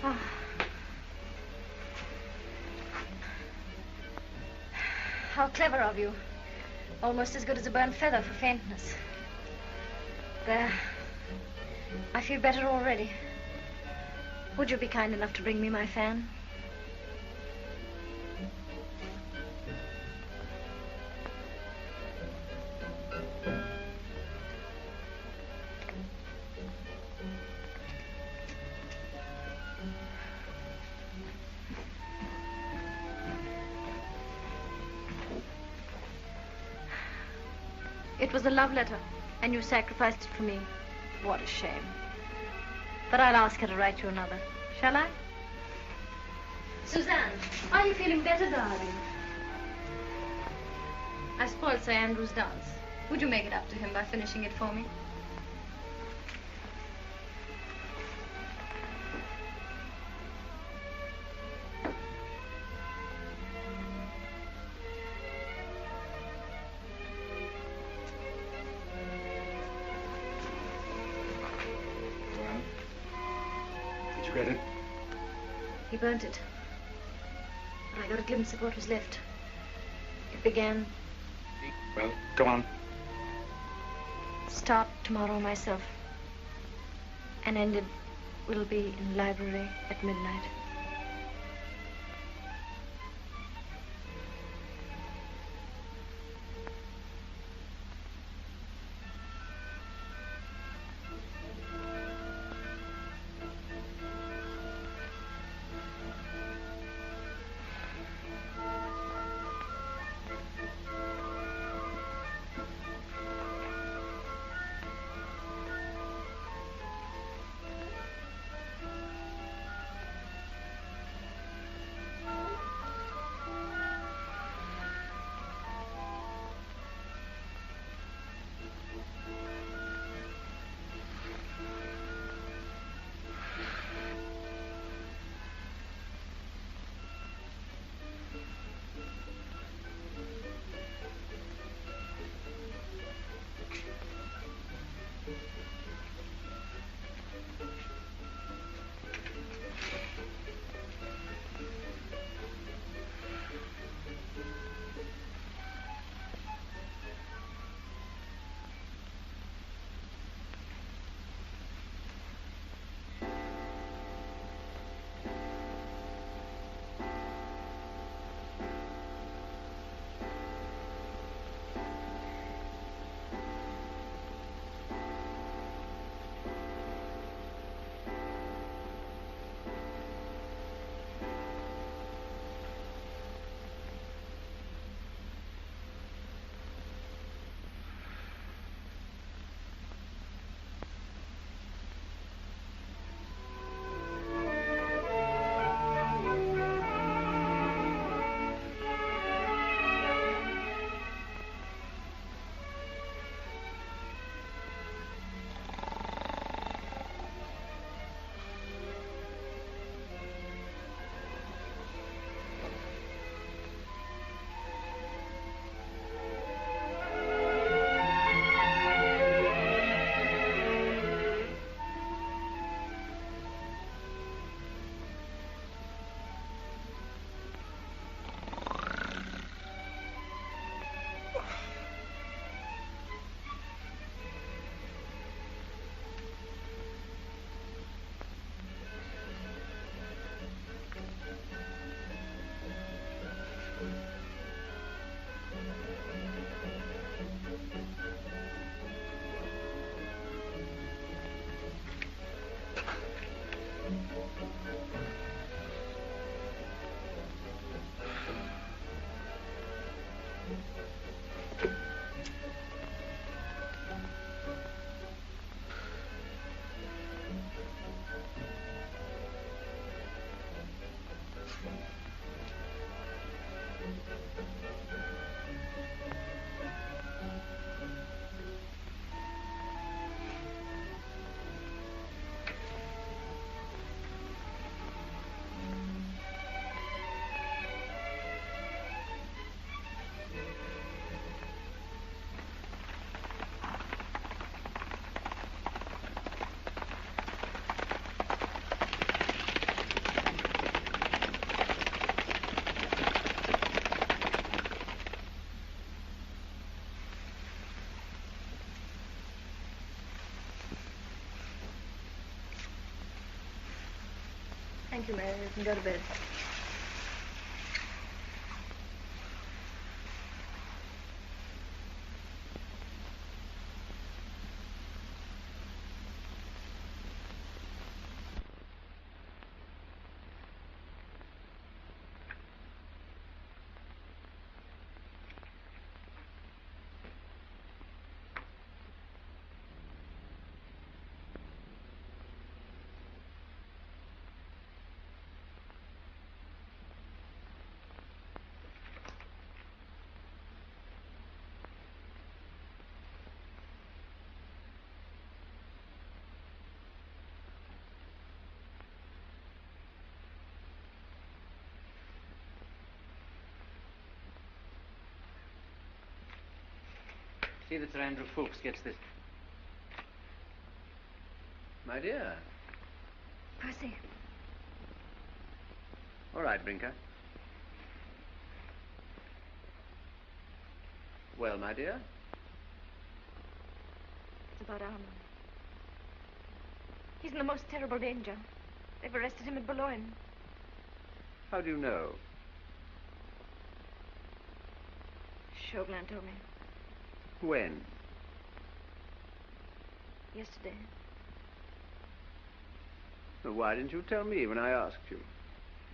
Oh. How clever of you. Almost as good as a burnt feather for faintness. There. I feel better already. Would you be kind enough to bring me my fan? It was a love letter, and you sacrificed it for me. What a shame. But I'll ask her to write you another. Shall I? Suzanne, are you feeling better, darling? I spoiled Sir Andrew's dance. Would you make it up to him by finishing it for me? Read it? He burnt it. But I got a glimpse of what was left. It began... Well, go on. Start tomorrow myself. And ended will be in library at midnight. Thank you, Mary. You can go to bed. See that Sir Andrew Ffoulkes gets this. My dear. Percy. All right, Brinker. Well, my dear? It's about Armand. He's in the most terrible danger. They've arrested him at Boulogne. How do you know? Chauvelin told me. When? Yesterday. Well, why didn't you tell me when I asked you?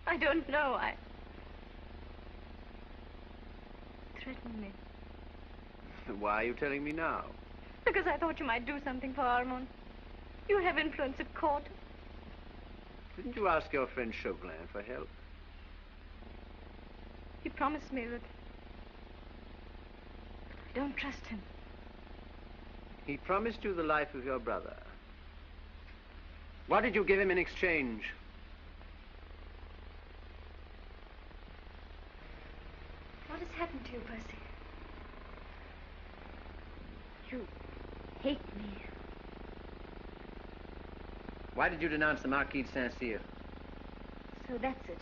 I don't know. Threatened me. Why are you telling me now? Because I thought you might do something for Armand. You have influence at court. Didn't you ask your friend Chauvelin for help? He promised me that I don't trust him. He promised you the life of your brother. What did you give him in exchange? What has happened to you, Percy? You hate me. Why did you denounce the Marquis de Saint-Cyr? So that's it.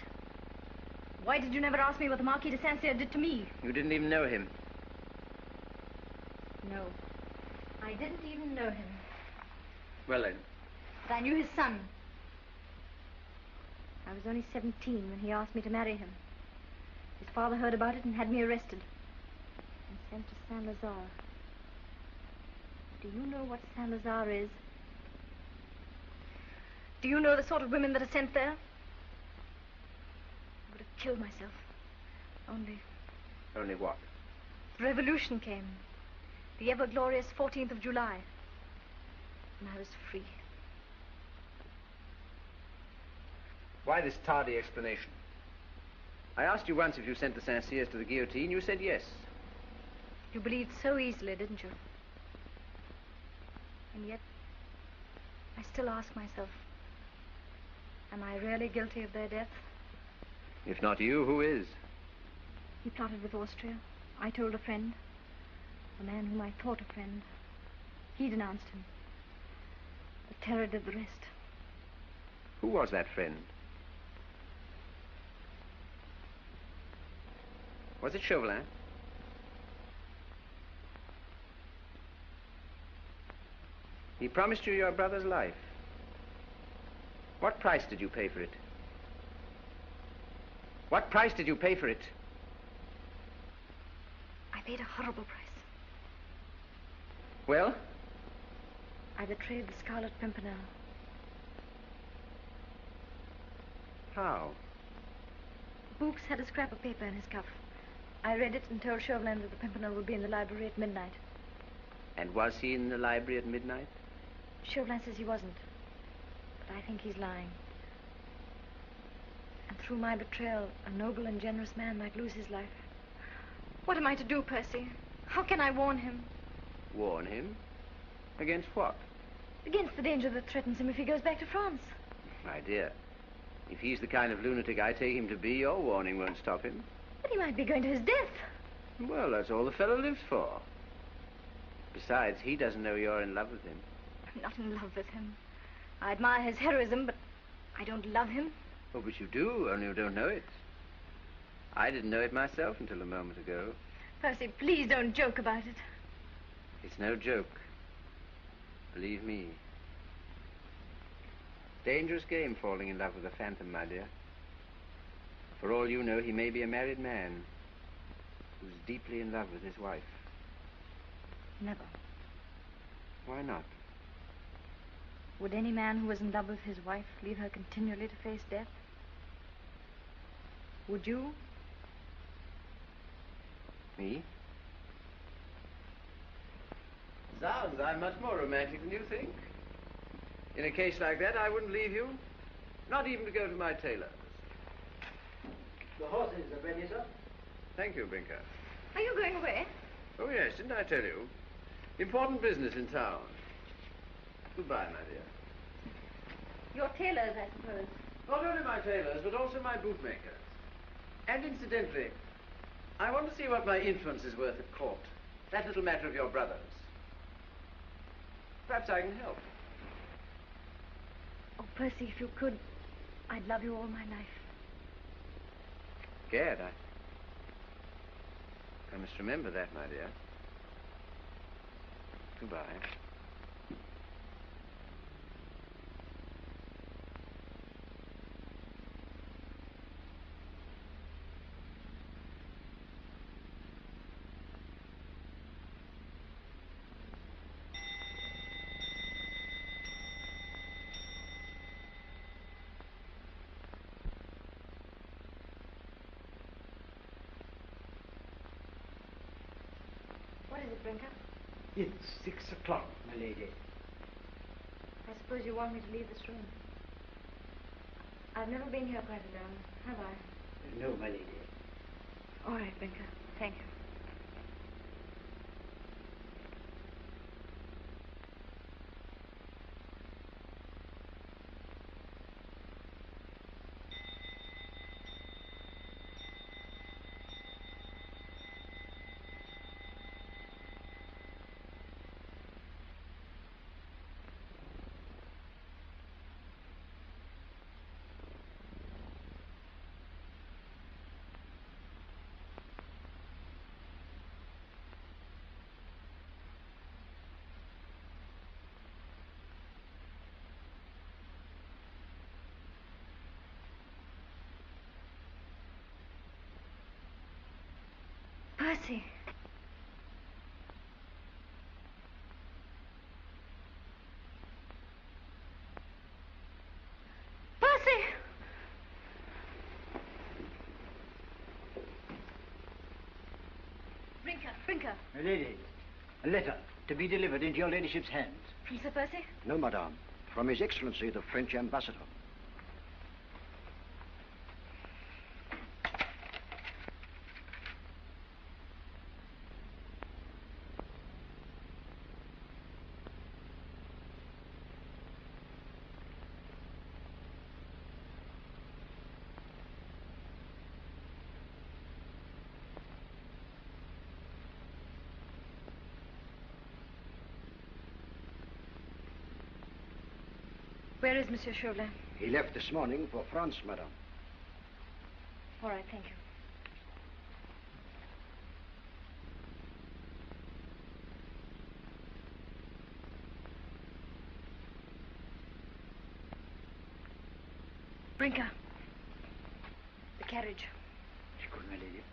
Why did you never ask me what the Marquis de Saint-Cyr did to me? You didn't even know him. No. I didn't even know him. Well, then. But I knew his son. I was only 17 when he asked me to marry him. His father heard about it and had me arrested. And sent to Saint-Lazare. Do you know what Saint-Lazare is? Do you know the sort of women that are sent there? I would have killed myself. Only... Only what? The revolution came. The ever-glorious 14th of July. And I was free. Why this tardy explanation? I asked you once if you sent the Saint-Cyrs to the guillotine. You said yes. You believed so easily, didn't you? And yet, I still ask myself, am I really guilty of their death? If not you, who is? He plotted with Austria. I told a friend. A man whom I thought a friend. He denounced him. The terror did the rest. Who was that friend? Was it Chauvelin? He promised you your brother's life. What price did you pay for it? What price did you pay for it? I paid a horrible price. Well? I betrayed the Scarlet Pimpernel. How? Books had a scrap of paper in his cuff. I read it and told Chauvelin that the Pimpernel would be in the library at midnight. And was he in the library at midnight? Chauvelin says he wasn't. But I think he's lying. And through my betrayal, a noble and generous man might lose his life. What am I to do, Percy? How can I warn him? Warn him? Against what? Against the danger that threatens him if he goes back to France. My dear, if he's the kind of lunatic I take him to be, your warning won't stop him. But he might be going to his death. Well, that's all the fellow lives for. Besides, he doesn't know you're in love with him. I'm not in love with him. I admire his heroism, but I don't love him. Oh, but you do, only you don't know it. I didn't know it myself until a moment ago. Percy, please don't joke about it. It's no joke. Believe me. Dangerous game falling in love with a phantom, my dear. For all you know, he may be a married man who's deeply in love with his wife. Never. Why not? Would any man who was in love with his wife leave her continually to face death? Would you? Me? Zounds, I'm much more romantic than you think. In a case like that, I wouldn't leave you. Not even to go to my tailor's. The horses are ready, sir. Thank you, Brinker. Are you going away? Oh, yes, didn't I tell you? Important business in town. Goodbye, my dear. Your tailor's, I suppose. Not only my tailor's, but also my bootmaker's. And incidentally, I want to see what my influence is worth at court. That little matter of your brother's. Perhaps I can help. Oh, Percy, if you could, I'd love you all my life. Gad, I must remember that, my dear. Goodbye. What is it, Brinker? It's 6 o'clock, my lady. I suppose you want me to leave this room. I've never been here quite alone, have I? No, my lady. All right, Brinker. Thank you. Percy. Percy! Brinker. My lady, a letter to be delivered into your ladyship's hands. From Sir Percy? No, madame. From His Excellency, the French ambassador. Where is Monsieur Chauvelin? He left this morning for France, madame. All right, thank you. Brinker. The carriage. Good, my lady.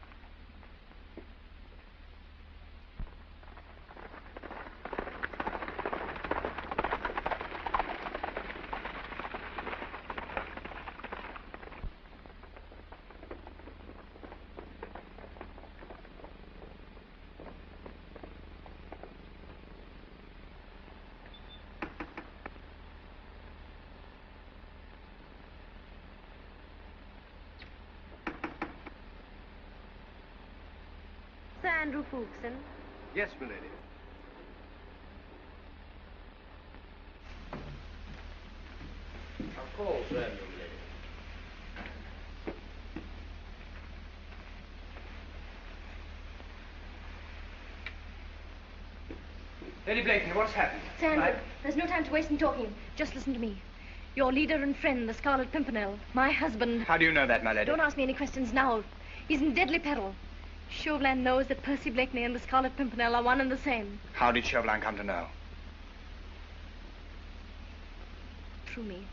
Andrew Fuchsen? Yes, milady. I'll call Sir Andrew, milady. Lady Blakeney, what's happened? Sir Andrew, there's no time to waste in talking. Just listen to me. Your leader and friend, the Scarlet Pimpernel, my husband... How do you know that, my lady? Don't ask me any questions now. He's in deadly peril. Chauvelin knows that Percy Blakeney and the Scarlet Pimpernel are one and the same. How did Chauvelin come to know? Through me.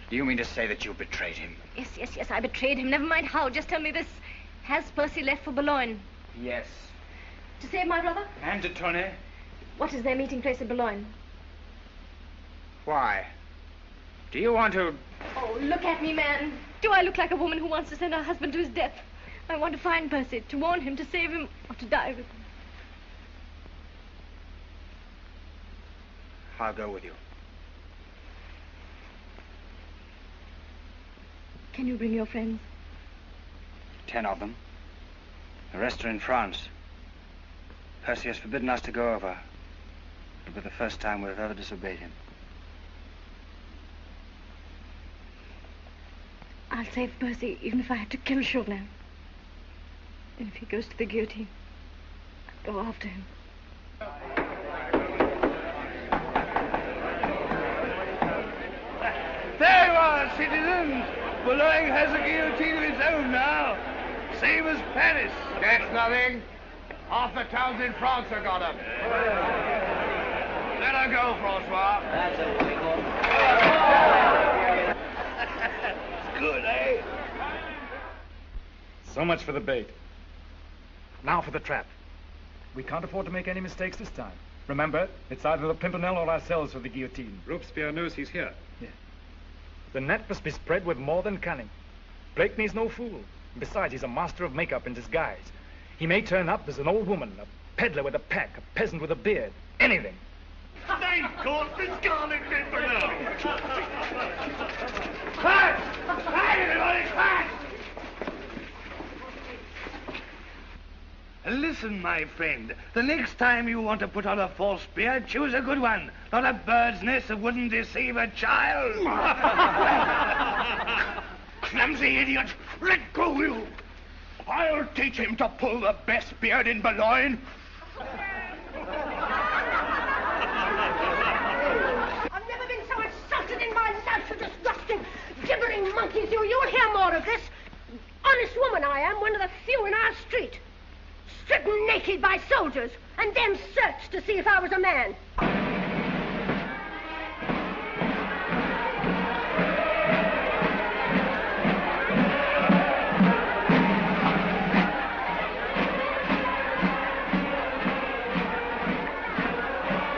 Do you mean to say that you betrayed him? Yes, I betrayed him. Never mind how. Just tell me this. Has Percy left for Boulogne? Yes. To save my brother? And de Tournay? What is their meeting place at Boulogne? Why? Do you want to... Oh, look at me, man. Do I look like a woman who wants to send her husband to his death? I want to find Percy, to warn him, to save him, or to die with him. I'll go with you. Can you bring your friends? 10 of them. The rest are in France. Percy has forbidden us to go over. It'll be the first time we've ever disobeyed him. I'll save Percy, even if I had to kill Chauvelin. And if he goes to the guillotine, I'll go after him. There you are, citizens! Boulogne has a guillotine of its own now. Same as Paris. That's nothing. Half the towns in France have got them. Let her go, Francois. That's a wiggle. Good, eh? So much for the bait. Now for the trap. We can't afford to make any mistakes this time. Remember, it's either the Pimpernel or ourselves for the guillotine. Robespierre knows he's here. Yeah. The net must be spread with more than cunning. Blakeney's no fool. Besides, he's a master of makeup and disguise. He may turn up as an old woman, a peddler with a pack, a peasant with a beard, anything. They've caught the Scarlet Pimpernel! Fast! Fast, everybody, fast! Listen, my friend, the next time you want to put on a false beard, choose a good one, not a bird's nest that wouldn't deceive a child. Clumsy idiot! Let go, you! I'll teach him to pull the best beard in Boulogne. I've never been so insulted in my life, you disgusting, gibbering monkeys. You'll hear more of this. Honest woman I am, one of the few in our street. Stripped naked by soldiers, and then searched to see if I was a man.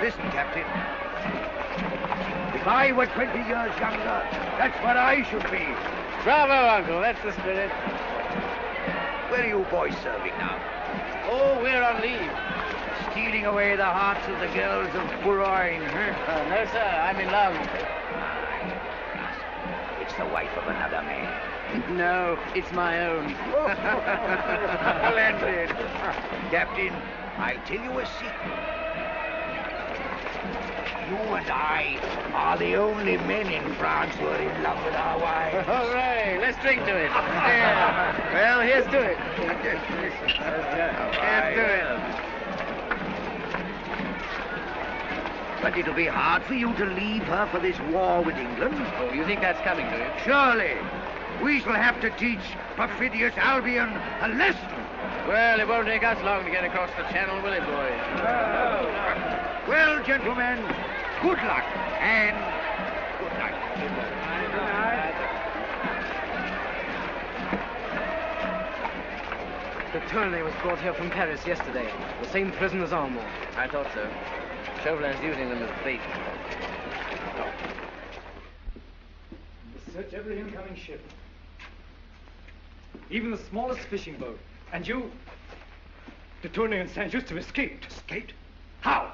Listen, Captain. If I were 20 years younger, that's what I should be. Bravo, Uncle. That's the spirit. Where are you boys serving now? Oh, we're on leave. Stealing away the hearts of the girls of Boulogne, huh? No, sir. I'm in love. It's the wife of another man. No, it's my own. Splendid. Captain, I'll tell you a secret. You and I are the only men in France who are in love with our wives. Hooray! Let's drink to it. Yeah. Well, here's to it. Here's to it. But it'll be hard for you to leave her for this war with England. Oh, you think that's coming, do you? Surely. We shall have to teach perfidious Albion a lesson. Well, it won't take us long to get across the channel, will it, boys? Well, gentlemen, good luck and good night. The Tournay was brought here from Paris yesterday. The same prison as Armand. I thought so. Chauvelin's using them as bait. We'll search every incoming ship. Even the smallest fishing boat. And you... De Tournay and Saint-Just have escaped. Escaped? How?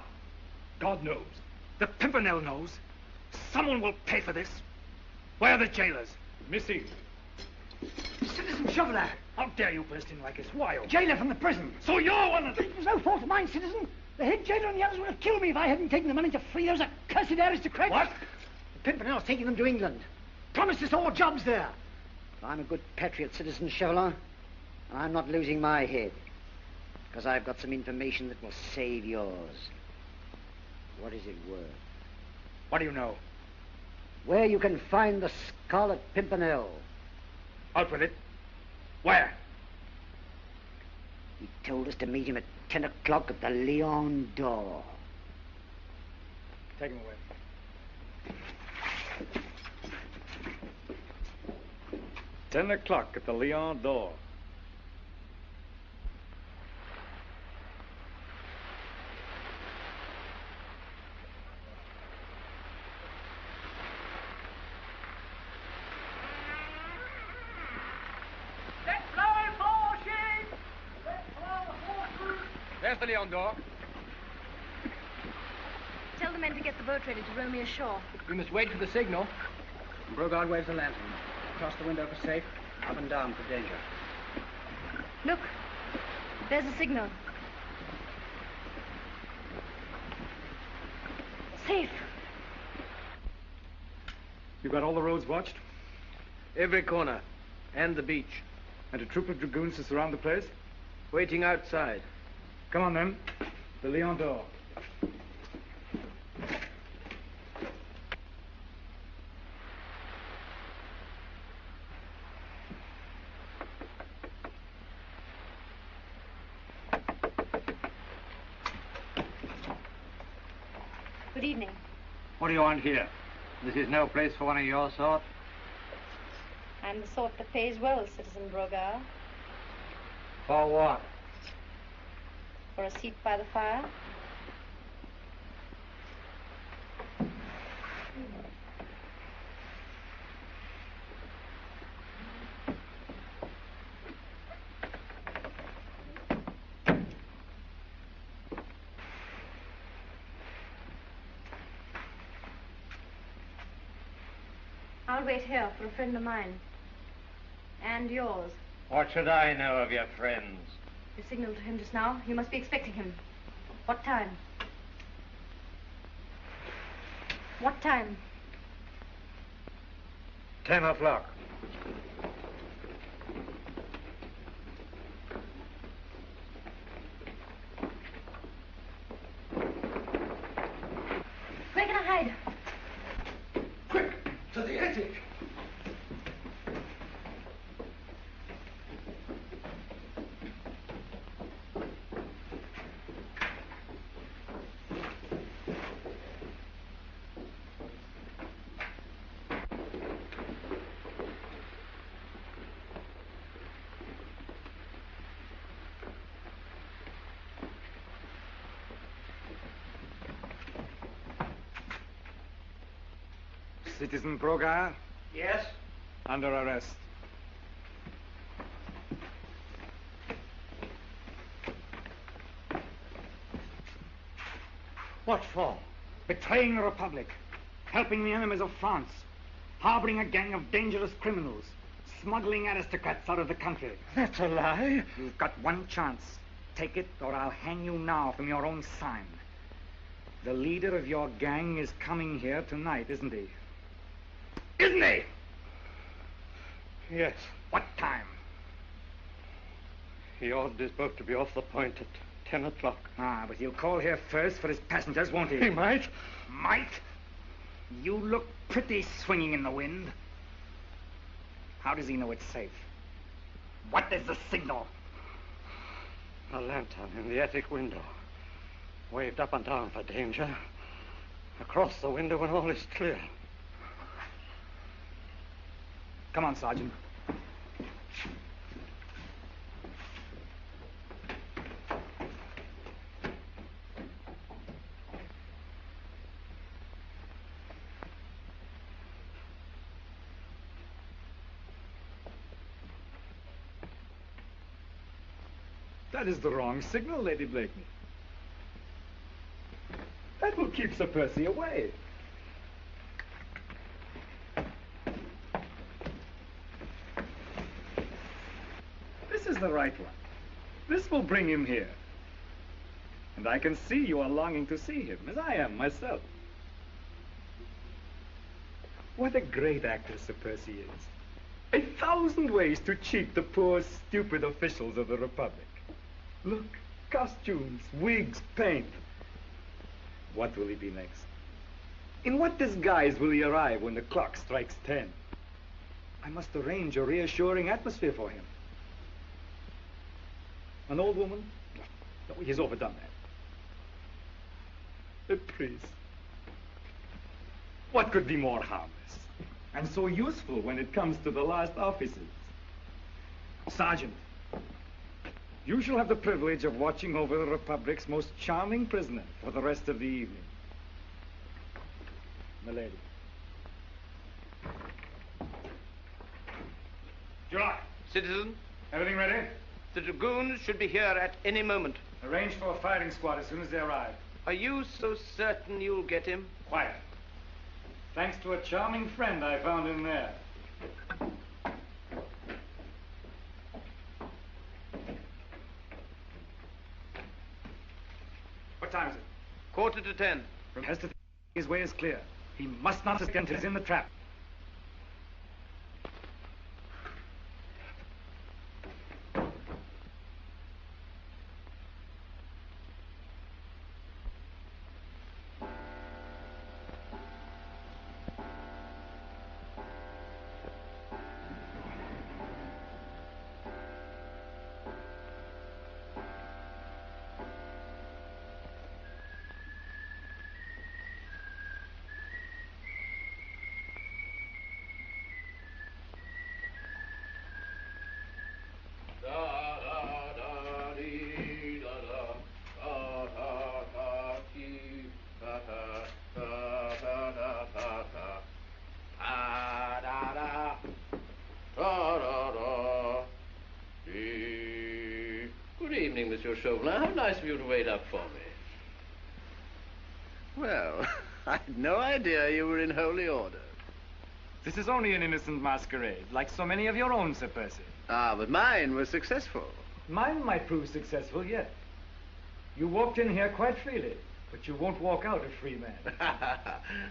God knows. The Pimpernel knows. Someone will pay for this. Where are the jailers? Missing. Citizen Chauvelin! How dare you burst in like this? Why? Jailer from the prison. So you're one of them? It was no fault of mine, citizen. The head jailer and the others would have killed me if I hadn't taken the money to free those accursed aristocrats. What? Pimpernel's taking them to England. Promised us all jobs there. I'm a good patriot, citizen Chauvelin, and I'm not losing my head, because I've got some information that will save yours. What is it worth? What do you know? Where you can find the Scarlet Pimpernel. Out with it. Where? He told us to meet him at 10 o'clock at the Lion d'Or. Take him away. 10 o'clock at the Lion d'Or. There's the Lion d'Or. Tell the men to get the boat ready to row me ashore. We must wait for the signal. Brogard waves a lantern. Across the window for safe, up and down for danger. Look, there's a signal. Safe. You got all the roads watched? Every corner. And the beach. And a troop of dragoons to surround the place? Waiting outside. Come on, then. The Lion d'Or. Good evening. What do you want here? This is no place for one of your sort. I'm the sort that pays well, Citizen Brogard. For what? For a seat by the fire. I'll wait here for a friend of mine. And yours. What should I know of your friends? You signaled to him just now. You must be expecting him. What time? What time? 10 o'clock. Where can I hide? Quick, to the attic. Citizen Brogard? Yes? Under arrest. What for? Betraying the Republic, helping the enemies of France, harboring a gang of dangerous criminals, smuggling aristocrats out of the country. That's a lie. You've got one chance. Take it, or I'll hang you now from your own sign. The leader of your gang is coming here tonight, isn't he? Isn't he? Yes. What time? He ordered his boat to be off the point at 10 o'clock. Ah, but he'll call here first for his passengers, won't he? He might. Might? You look pretty swinging in the wind. How does he know it's safe? What is the signal? A lantern in the attic window. Waved up and down for danger. Across the window when all is clear. Come on, Sergeant. That is the wrong signal, Lady Blakeney. That will keep Sir Percy away. the right one. This will bring him here. And I can see you are longing to see him, as I am myself. What a great actor Sir Percy is. 1,000 ways to cheat the poor, stupid officials of the Republic. Look, costumes, wigs, paint. What will he be next? In what disguise will he arrive when the clock strikes 10? I must arrange a reassuring atmosphere for him. An old woman? No, he's overdone that. A priest. What could be more harmless? And so useful when it comes to the last officers. Sergeant, you shall have the privilege of watching over the Republic's most charming prisoner for the rest of the evening. Milady. July. Citizen. Everything ready? The dragoons should be here at any moment. Arrange for a firing squad as soon as they arrive. Are you so certain you'll get him? Quiet. Thanks to a charming friend I found in there. What time is it? 10:15. From has to his way is clear. He must not suspect he's in the trap. Monsieur Chauvelin, how nice of you to wait up for me. Well, I had no idea you were in holy order. This is only an innocent masquerade, like so many of your own, Sir Percy. Ah, but mine was successful. Mine might prove successful yet. You walked in here quite freely, but you won't walk out a free man.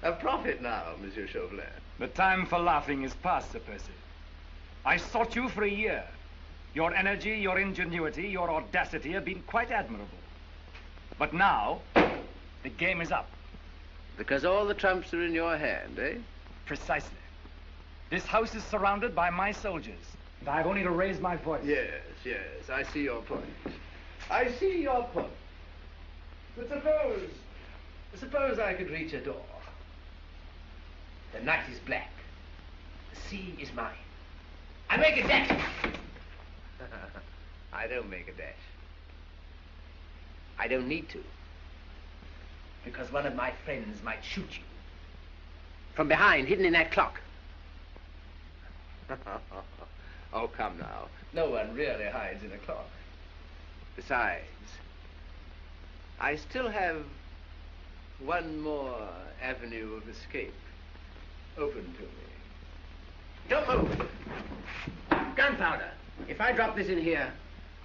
A prophet now, Monsieur Chauvelin. The time for laughing is past, Sir Percy. I sought you for a year. Your energy, your ingenuity, your audacity have been quite admirable. But now, the game is up. Because all the trumps are in your hand, eh? Precisely. This house is surrounded by my soldiers, and I've only to raise my voice. Yes, I see your point. I see your point. But suppose I could reach a door. The night is black. The sea is mine. I make a dash. I don't make a dash. I don't need to. Because one of my friends might shoot you. From behind, hidden in that clock. Oh, come now. No one really hides in a clock. Besides, I still have one more avenue of escape open to me. Don't move! Gunpowder! If I drop this in here,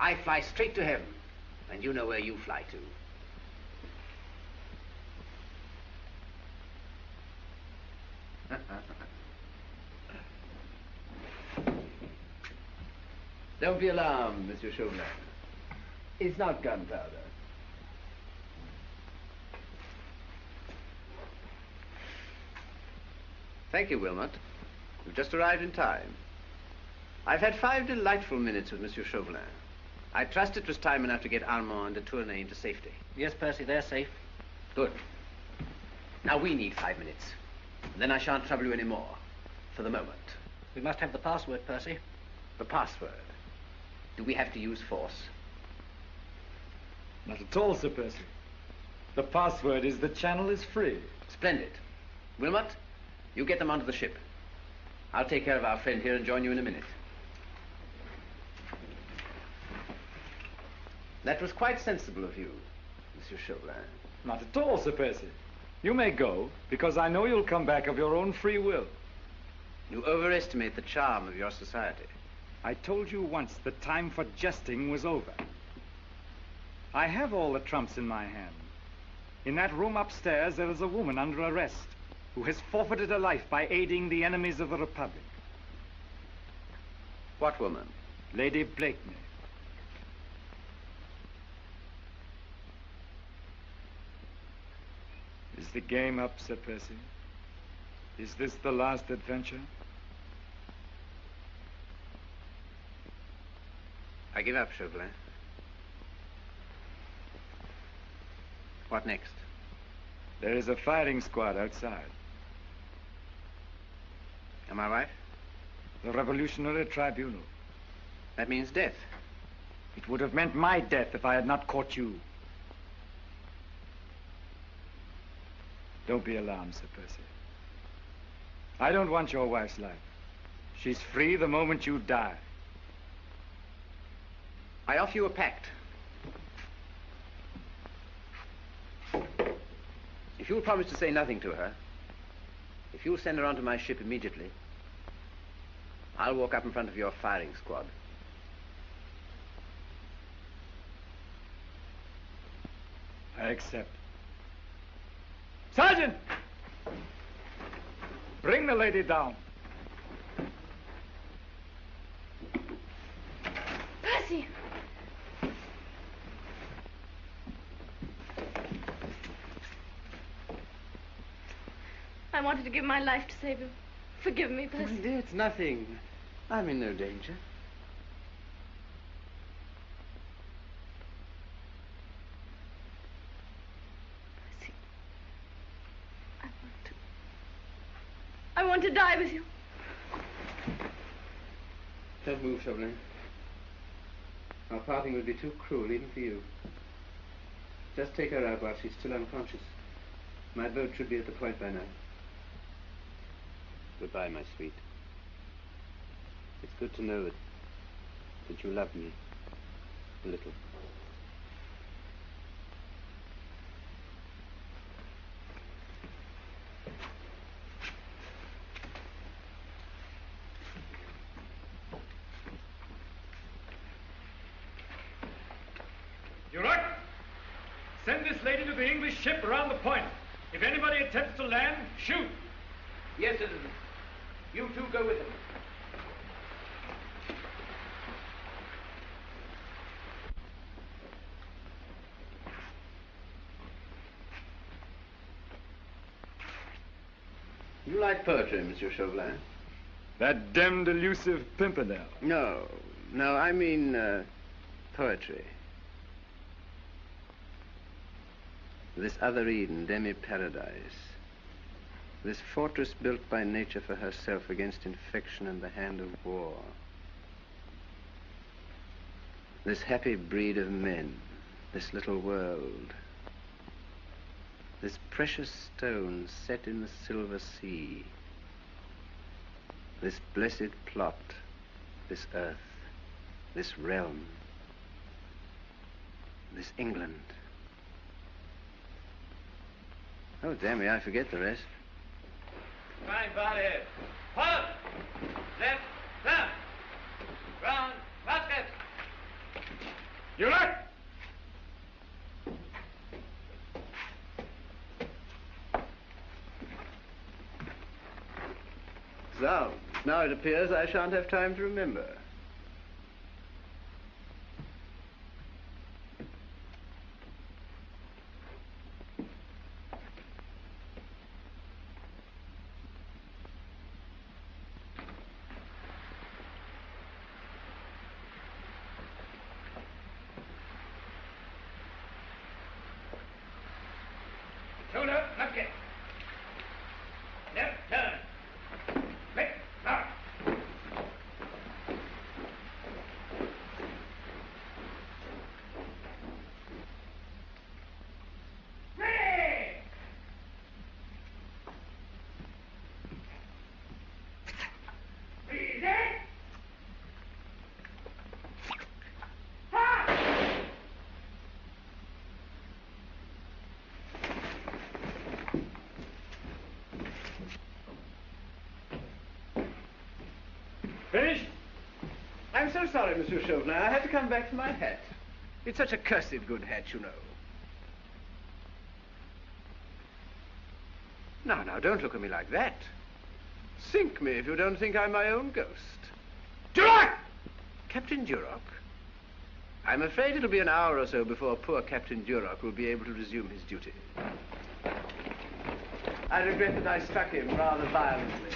I fly straight to heaven. And you know where you fly to. Don't be alarmed, Monsieur Chauvelin. It's not gunpowder. Thank you, Wilmot. You've just arrived in time. I've had 5 delightful minutes with Monsieur Chauvelin. I trust it was time enough to get Armand and de Tournay into safety. Yes, Percy, they're safe. Good. Now we need 5 minutes. And then I shan't trouble you any more. For the moment. We must have the password, Percy. The password? Do we have to use force? Not at all, Sir Percy. The password is the channel is free. Splendid. Wilmot, you get them onto the ship. I'll take care of our friend here and join you in a minute. That was quite sensible of you, Monsieur Chauvelin. Not at all, Sir Percy. You may go, because I know you'll come back of your own free will. You overestimate the charm of your society. I told you once the time for jesting was over. I have all the trumps in my hand. In that room upstairs, there is a woman under arrest who has forfeited her life by aiding the enemies of the Republic. What woman? Lady Blakeney. Is the game up, Sir Percy? Is this the last adventure? I give up, Chauvelin. What next? There is a firing squad outside. And my wife? The Revolutionary Tribunal. That means death. It would have meant my death if I had not caught you. Don't be alarmed, Sir Percy. I don't want your wife's life. She's free the moment you die. I offer you a pact. If you'll promise to say nothing to her, if you'll send her onto my ship immediately, I'll walk up in front of your firing squad. I accept. Sergeant! Bring the lady down. Percy! I wanted to give my life to save you. Forgive me, Percy. My dear, it's nothing. I'm in no danger. Percy, I want to die with you. Don't move, Chauvelin. Our parting would be too cruel, even for you. Just take her out while she's still unconscious. My boat should be at the point by now. Goodbye, my sweet. It's good to know that you love me a little. You're right. Send this lady to the English ship around the point. If anybody attempts to land, shoot. Yes, citizen. You two go with him. You like poetry, Monsieur Chauvelin? That damned elusive Pimpernel. No, I mean poetry. This other Eden, demi-paradise. This fortress built by nature for herself against infection and the hand of war. This happy breed of men, this little world. This precious stone set in the silver sea. This blessed plot, this earth, this realm, this England. Oh, damn me, I forget the rest. Fine body. Forward. Left. Down. Round. Basket. You're right. So, now it appears I shan't have time to remember. Shoulder, basket. Left turn. Quick, start. Ready! Breathe in. Ha! Finished? I'm so sorry, Monsieur Chauvelin. I had to come back for my hat. It's such a cursed good hat, you know. Now, don't look at me like that. Sink me if you don't think I'm my own ghost. Duroc! Captain Duroc? I'm afraid it'll be an hour or so before poor Captain Duroc will be able to resume his duty. I regret that I struck him rather violently.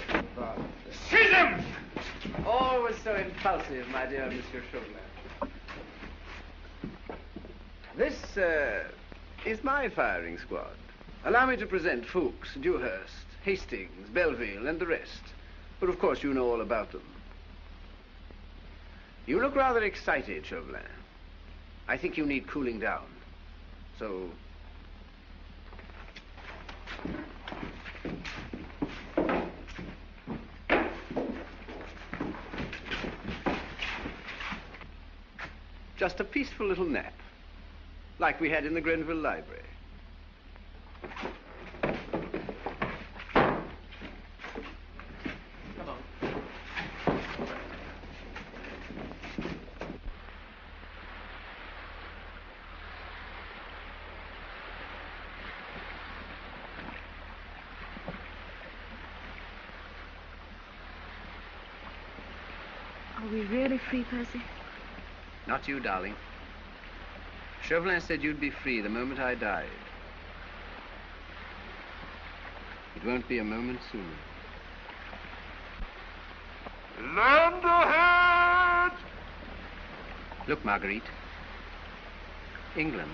Seize him! Always so impulsive, my dear Monsieur Chauvelin. This is my firing squad. Allow me to present Fuchs, Dewhurst, Hastings, Belleville, and the rest. But of course you know all about them. You look rather excited, Chauvelin. I think you need cooling down. So... just a peaceful little nap, like we had in the Grenville Library. Come on. Are we really free, Percy? Not you, darling. Chauvelin said you'd be free the moment I died. It won't be a moment soon. Land ahead! Look, Marguerite. England.